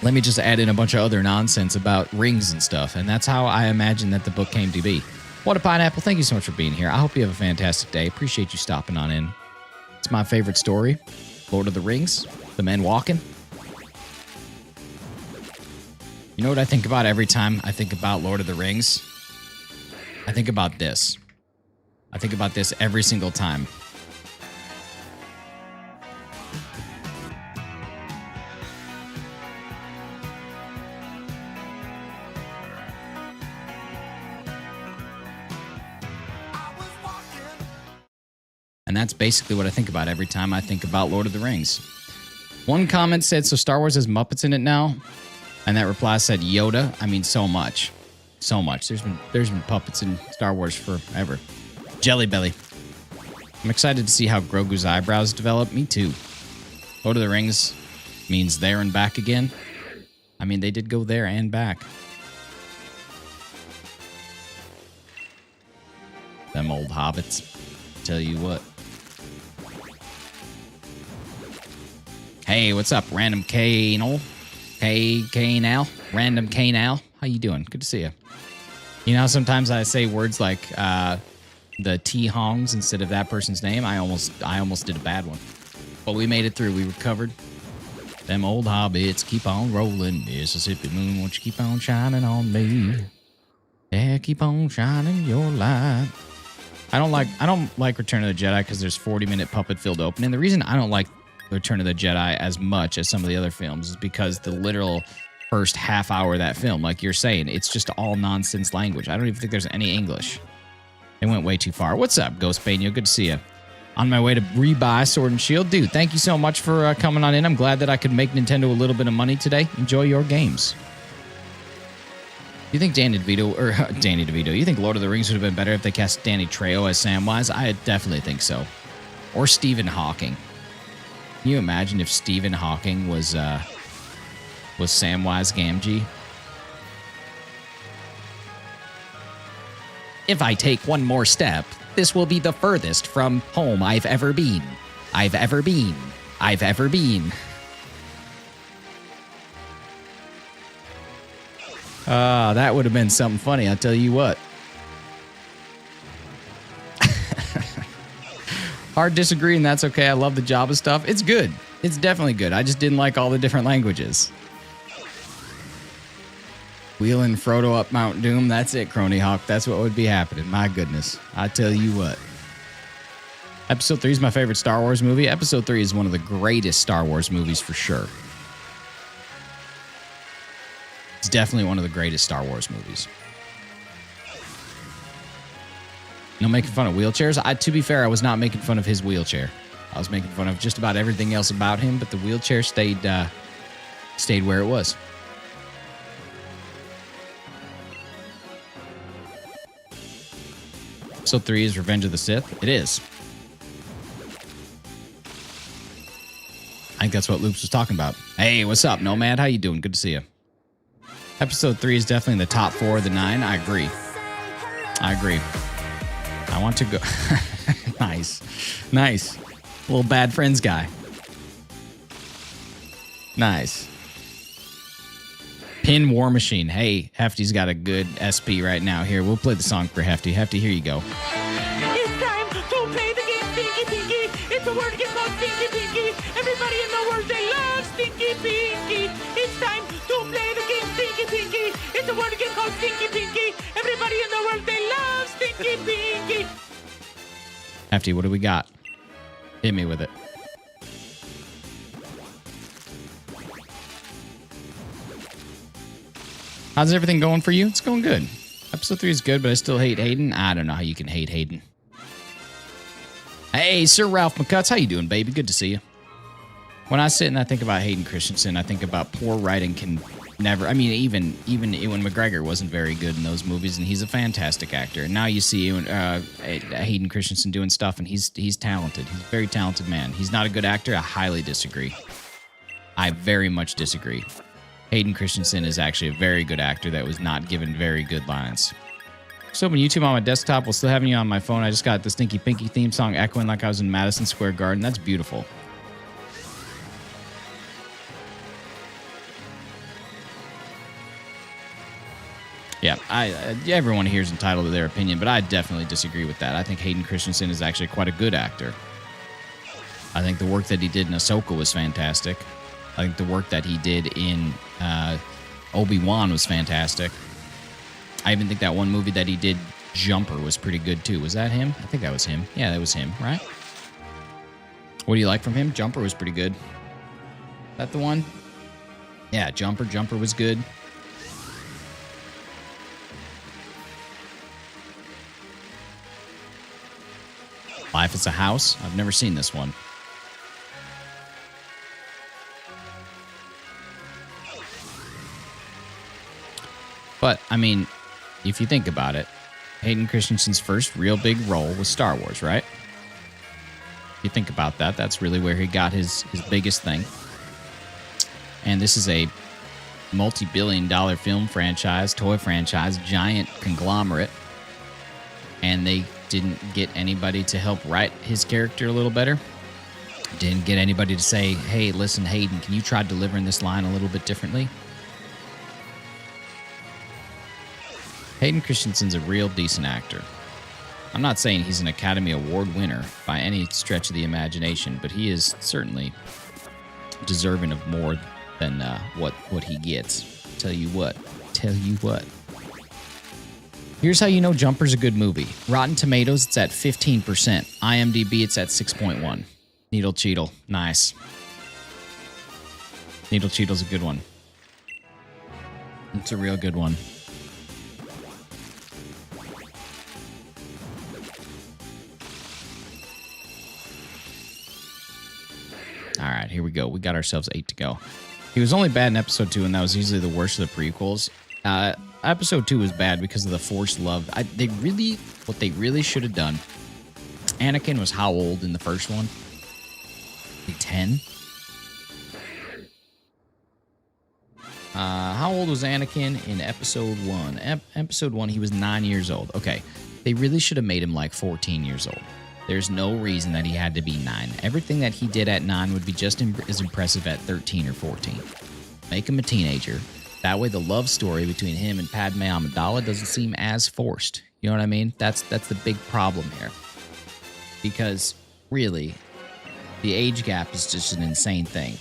Let me just add in a bunch of other nonsense about rings and stuff. And that's how I imagine that the book came to be. What a pineapple. Thank you so much for being here. I hope you have a fantastic day. Appreciate you stopping on in. It's my favorite story. Lord of the Rings, the men walking. You know what I think about every time I think about Lord of the Rings? I think about this. I think about this every single time. And that's basically what I think about every time I think about Lord of the Rings. One comment said, so Star Wars has Muppets in it now? And that reply said, Yoda. I mean, so much. So much. There's been puppets in Star Wars forever. Jelly Belly. I'm excited to see how Grogu's eyebrows develop. Me too. Lord of the Rings means there and back again. I mean, they did go there and back. Them old hobbits. Tell you what. Hey, what's up, Random K-Nal? K-Nal? Random K-Nal? How you doing? Good to see you. You know, sometimes I say words like the T-Hongs instead of that person's name. I almost did a bad one. But we made it through. We recovered. Them old hobbits keep on rolling. Mississippi moon, won't you keep on shining on me? Yeah, keep on shining your light. I don't like Return of the Jedi because there's 40-minute puppet-filled opening. The reason I don't like Return of the Jedi as much as some of the other films is because the literal first half hour of that film, like you're saying, it's just all nonsense language. I don't even think there's any English. They went way too far. What's up, Ghost Banyo? Good to see you. On my way to rebuy Sword and Shield. Dude, thank you so much for coming on in. I'm glad that I could make Nintendo a little bit of money today. Enjoy your games. You think Danny DeVito, you think Lord of the Rings would have been better if they cast Danny Trejo as Samwise? I definitely think so. Or Stephen Hawking. Can you imagine if Stephen Hawking was Samwise Gamgee? If I take one more step, this will be the furthest from home I've ever been. I've ever been. That would have been something funny, I'll tell you what. Hard disagree, and that's okay. I love the Jabba stuff. It's good. It's definitely good. I just didn't like all the different languages. Wheeling Frodo up Mount Doom. That's it, Crony Hawk. That's what would be happening. My goodness. I tell you what. Episode 3 is my favorite Star Wars movie. Episode 3 is one of the greatest Star Wars movies for sure. It's definitely one of the greatest Star Wars movies. No making fun of wheelchairs. To be fair, I was not making fun of his wheelchair. I was making fun of just about everything else about him, but the wheelchair stayed where it was. Episode 3 is Revenge of the Sith. It is. I think that's what Loops was talking about. Hey, what's up, Nomad? How you doing? Good to see you. Episode 3 is definitely in the top 4 of the 9. I agree. I want to go... Nice. Little bad friends guy. Nice. Pin War Machine. Hey, Hefty's got a good SP right now. Here, we'll play the song for Hefty. Hefty, here you go. It's time to play the game Stinky Pinky. It's a word game called Stinky Pinky. Everybody in the world, they love Stinky Pinky. It's time to play the game Stinky Pinky. It's a word game called Stinky Pinky. Everybody in the world, they love Stinky Pinky. Hefty, what do we got? Hit me with it. How's everything going for you? It's going good. Episode 3 is good, but I still hate Hayden. I don't know how you can hate Hayden. Hey, Sir Ralph McCutts, how you doing, baby? Good to see you. When I sit and I think about Hayden Christensen, I think about poor writing can never... I mean, even Ewan McGregor wasn't very good in those movies, and he's a fantastic actor. And now you see Hayden Christensen doing stuff, and he's talented. He's a very talented man. He's not a good actor. I highly disagree. I very much disagree. Hayden Christensen is actually a very good actor that was not given very good lines. Still open YouTube on my desktop while still having you on my phone. I just got the Stinky Pinky theme song echoing like I was in Madison Square Garden. That's beautiful. Yeah, everyone here is entitled to their opinion, but I definitely disagree with that. I think Hayden Christensen is actually quite a good actor. I think the work that he did in Ahsoka was fantastic. I think the work that he did in Obi-Wan was fantastic. I even think that one movie that he did, Jumper, was pretty good too. Was that him? I think that was him. Yeah, that was him, right? What do you like from him? Jumper was pretty good. Is that the one? Yeah, Jumper was good. Life is a House. I've never seen this one. But, I mean, if you think about it, Hayden Christensen's first real big role was Star Wars, right? If you think about that, that's really where he got his biggest thing. And this is a multi-billion-dollar film franchise, toy franchise, giant conglomerate. And they didn't get anybody to help write his character a little better. Didn't get anybody to say, hey, listen, Hayden, can you try delivering this line a little bit differently? Hayden Christensen's a real decent actor. I'm not saying he's an Academy Award winner by any stretch of the imagination, but he is certainly deserving of more than what he gets. Tell you what. Here's how you know Jumper's a good movie. Rotten Tomatoes, it's at 15%. IMDb, it's at 6.1. Needle Cheadle, nice. Needle Cheadle's a good one. It's a real good one. All right, here we go. We got ourselves 8 to go. He was only bad in episode 2, and that was easily the worst of the prequels. Episode 2 was bad because of the forced love. What they really should have done. Anakin was how old in the first one? Like 10? How old was Anakin in episode 1? Episode 1, he was 9 years old. Okay, they really should have made him like 14 years old. There's no reason that he had to be 9. Everything that he did at 9 would be just as impressive at 13 or 14. Make him a teenager. That way the love story between him and Padme Amidala doesn't seem as forced. You know what I mean? That's the big problem here. Because, really, The age gap is just an insane thing.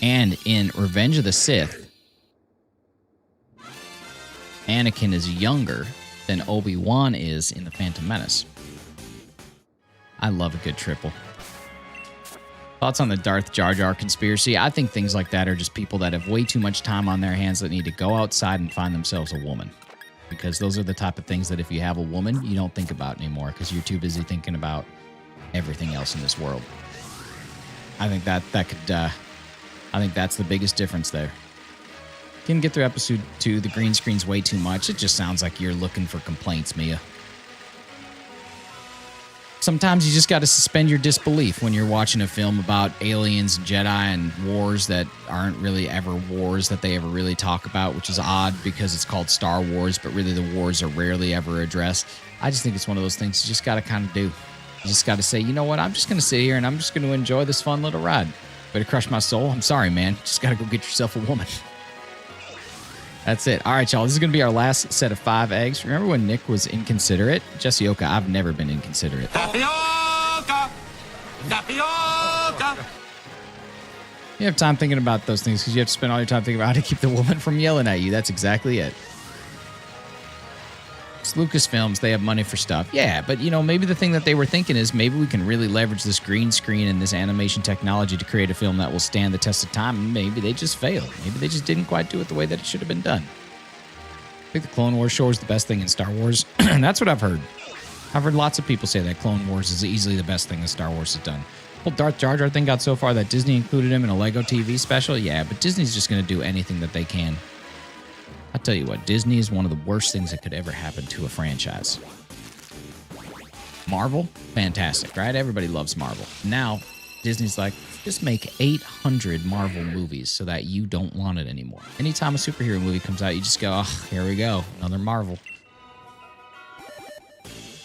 And in Revenge of the Sith, Anakin is younger than Obi-Wan is in The Phantom Menace. I love a good triple. Thoughts on the Darth Jar Jar conspiracy? I think things like that are just people that have way too much time on their hands that need to go outside and find themselves a woman. Because those are the type of things that if you have a woman, you don't think about anymore because you're too busy thinking about everything else in this world. I think I think that's the biggest difference there. Can get through episode 2. The green screen's way too much. It just sounds like you're looking for complaints, Mia. Sometimes you just got to suspend your disbelief when you're watching a film about aliens, Jedi, and wars that aren't really ever wars that they ever really talk about, which is odd because it's called Star Wars, but really the wars are rarely ever addressed. I just think it's one of those things you just got to kind of do. You just got to say, you know what, I'm just going to sit here and I'm just going to enjoy this fun little ride. Way to crush my soul. I'm sorry, man. Just got to go get yourself a woman. That's it. All right, y'all. This is going to be our last set of 5 eggs. Remember when Nick was inconsiderate? Jesse Oka, I've never been inconsiderate. Tapioca! Tapioca! You have time thinking about those things because you have to spend all your time thinking about how to keep the woman from yelling at you. That's exactly it. It's Lucasfilms. They have money for stuff. Yeah, but, you know, maybe the thing that they were thinking is maybe we can really leverage this green screen and this animation technology to create a film that will stand the test of time. And maybe they just failed. Maybe they just didn't quite do it the way that it should have been done. I think the Clone Wars show is the best thing in Star Wars. That's what I've heard. I've heard lots of people say that Clone Wars is easily the best thing that Star Wars has done. The whole Darth Jar Jar thing got so far that Disney included him in a Lego TV special. Yeah, but Disney's just going to do anything that they can. I'll tell you what, Disney is one of the worst things that could ever happen to a franchise. Marvel, fantastic, right? Everybody loves Marvel. Now, Disney's like, just make 800 Marvel movies so that you don't want it anymore. Anytime a superhero movie comes out, you just go, oh, here we go, another Marvel.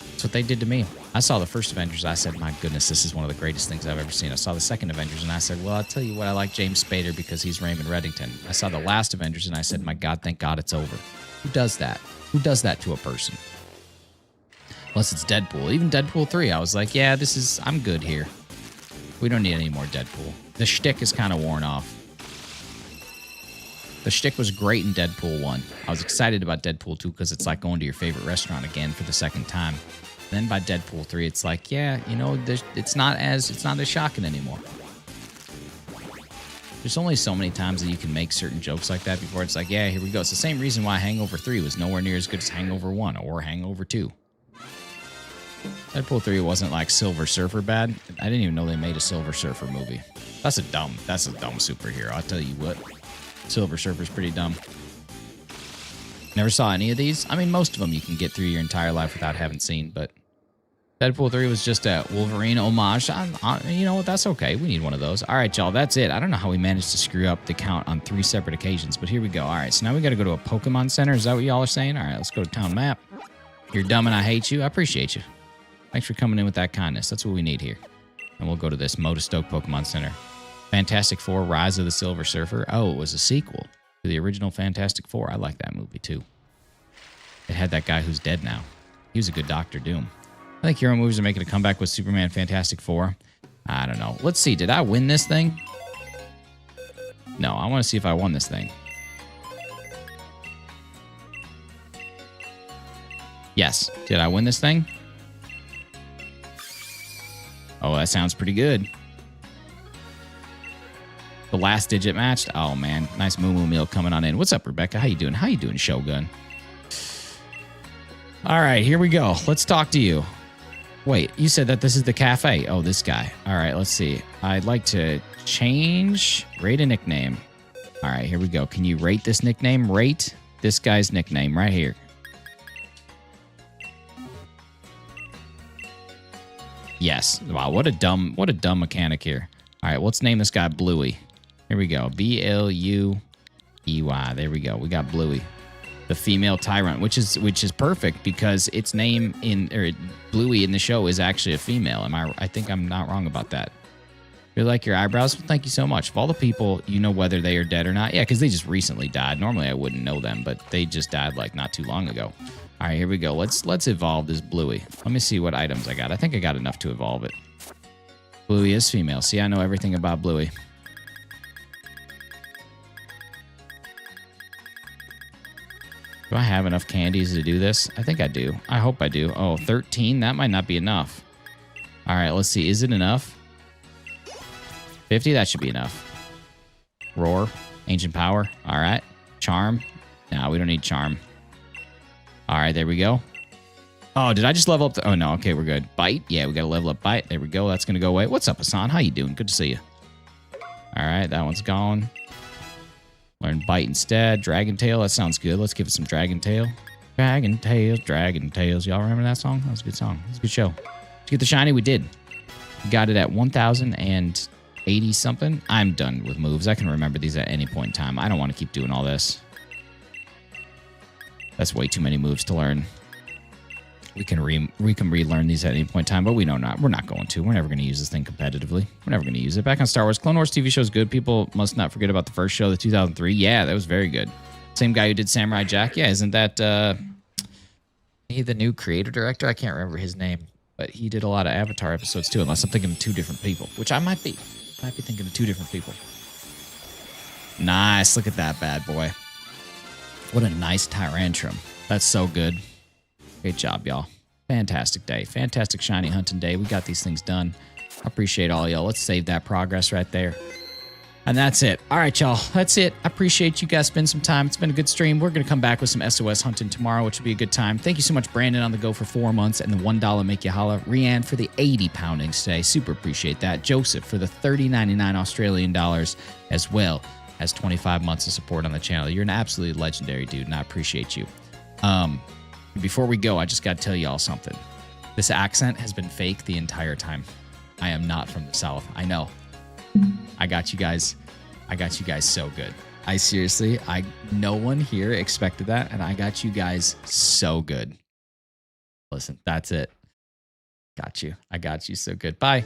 That's what they did to me. I saw the first Avengers. I said, my goodness, this is one of the greatest things I've ever seen. I saw the second Avengers, and I said, well, I'll tell you what, I like James Spader because he's Raymond Reddington. I saw the last Avengers, and I said, my God, thank God it's over. Who does that? Who does that to a person? Unless it's Deadpool. Even Deadpool 3, I was like, yeah, I'm good here. We don't need any more Deadpool. The shtick is kind of worn off. The shtick was great in Deadpool 1. I was excited about Deadpool 2 because it's like going to your favorite restaurant again for the second time. Then by Deadpool 3, it's like, yeah, you know, it's not as shocking anymore. There's only so many times that you can make certain jokes like that before it's like, yeah, here we go. It's the same reason why Hangover 3 was nowhere near as good as Hangover 1 or Hangover 2. Deadpool 3 wasn't like Silver Surfer bad. I didn't even know they made a Silver Surfer movie. That's a dumb superhero. I'll tell you what. Silver Surfer's pretty dumb. Never saw any of these. I mean, most of them you can get through your entire life without having seen, but Deadpool 3 was just a Wolverine homage. You know what? That's okay. We need one of those. All right, y'all. That's it. I don't know how we managed to screw up the count on 3 separate occasions, but here we go. All right, so now we got to go to a Pokemon Center. Is that what y'all are saying? All right, let's go to Town Map. You're dumb and I hate you. I appreciate you. Thanks for coming in with that kindness. That's what we need here. And we'll go to this Motostoke Pokemon Center. Fantastic Four, Rise of the Silver Surfer. Oh, it was a sequel to the original Fantastic Four. I like that movie, too. It had that guy who's dead now. He was a good Dr. Doom. I think hero movies are making a comeback with Superman Fantastic Four. I don't know. Let's see. Did I win this thing? No, I want to see if I won this thing. Yes. Did I win this thing? Oh, that sounds pretty good. The last digit matched. Oh, man. Nice moo moo meal coming on in. What's up, Rebecca? How you doing? How you doing, Shogun? All right, here we go. Let's talk to you. Wait, you said that this is the cafe. Oh, this guy. All right, let's see. I'd like to rate a nickname. All right, here we go. Can you rate this nickname? Rate this guy's nickname right here. Yes. Wow, what a dumb mechanic here. All right, let's name this guy Bluey. Here we go. Bluey. There we go. We got Bluey. The female Tyrunt, which is perfect because its name Bluey in the show is actually a female. I think I'm not wrong about that. Really like your eyebrows? Well, thank you so much. Of all the people, you know whether they are dead or not. Yeah, because they just recently died. Normally I wouldn't know them, but they just died like not too long ago. All right, here we go. Let's evolve this Bluey. Let me see what items I got. I think I got enough to evolve it. Bluey is female. See, I know everything about Bluey. Do I have enough candies to do this? I think I do. I hope I do. Oh, 13? That might not be enough. All right, let's see. Is it enough? 50? That should be enough. Roar. Ancient Power. All right. Charm. No, we don't need Charm. All right, there we go. Oh, did I just level up? Oh, no. Okay, we're good. Bite. Yeah, we got to level up Bite. There we go. That's going to go away. What's up, Hassan? How you doing? Good to see you. All right, that one's gone. Learn Bite instead. Dragon Tail. That sounds good. Let's give it some Dragon Tail. Dragon Tails, Dragon Tails. Y'all remember that song? That was a good song. It was a good show. To get the shiny, we did. We got it at 1,080 something. I'm done with moves. I can remember these at any point in time. I don't want to keep doing all this. That's way too many moves to learn. We can relearn these at any point in time, but we're not going to. We're never going to use this thing competitively. We're never going to use it. Back on Star Wars, Clone Wars TV show is good. People must not forget about the first show, the 2003. Yeah, that was very good. Same guy who did Samurai Jack. Yeah, isn't that he the new creator director? I can't remember his name, but he did a lot of Avatar episodes too. Unless I'm thinking of two different people, which I might be. Might be thinking of two different people. Nice. Look at that bad boy. What a nice Tyrantrum. That's so good. Great job, y'all. Fantastic day. Fantastic shiny hunting day. We got these things done. I appreciate all y'all. Let's save that progress right there. And that's it. All right, y'all. That's it. I appreciate you guys spending some time. It's been a good stream. We're going to come back with some SOS hunting tomorrow, which will be a good time. Thank you so much, Brandon, on the go for 4 months and the $1 make you holla. Rianne for the 80 poundings today. Super appreciate that. Joseph for the 30.99 Australian dollars, as well as 25 months of support on the channel. You're an absolutely legendary dude, and I appreciate you. Before we go, I just got to tell y'all something. This accent has been fake the entire time. I am not from the South. I know. I got you guys. I got you guys so good. No one here expected that, and I got you guys so good. Listen, that's it. Got you. I got you so good. Bye.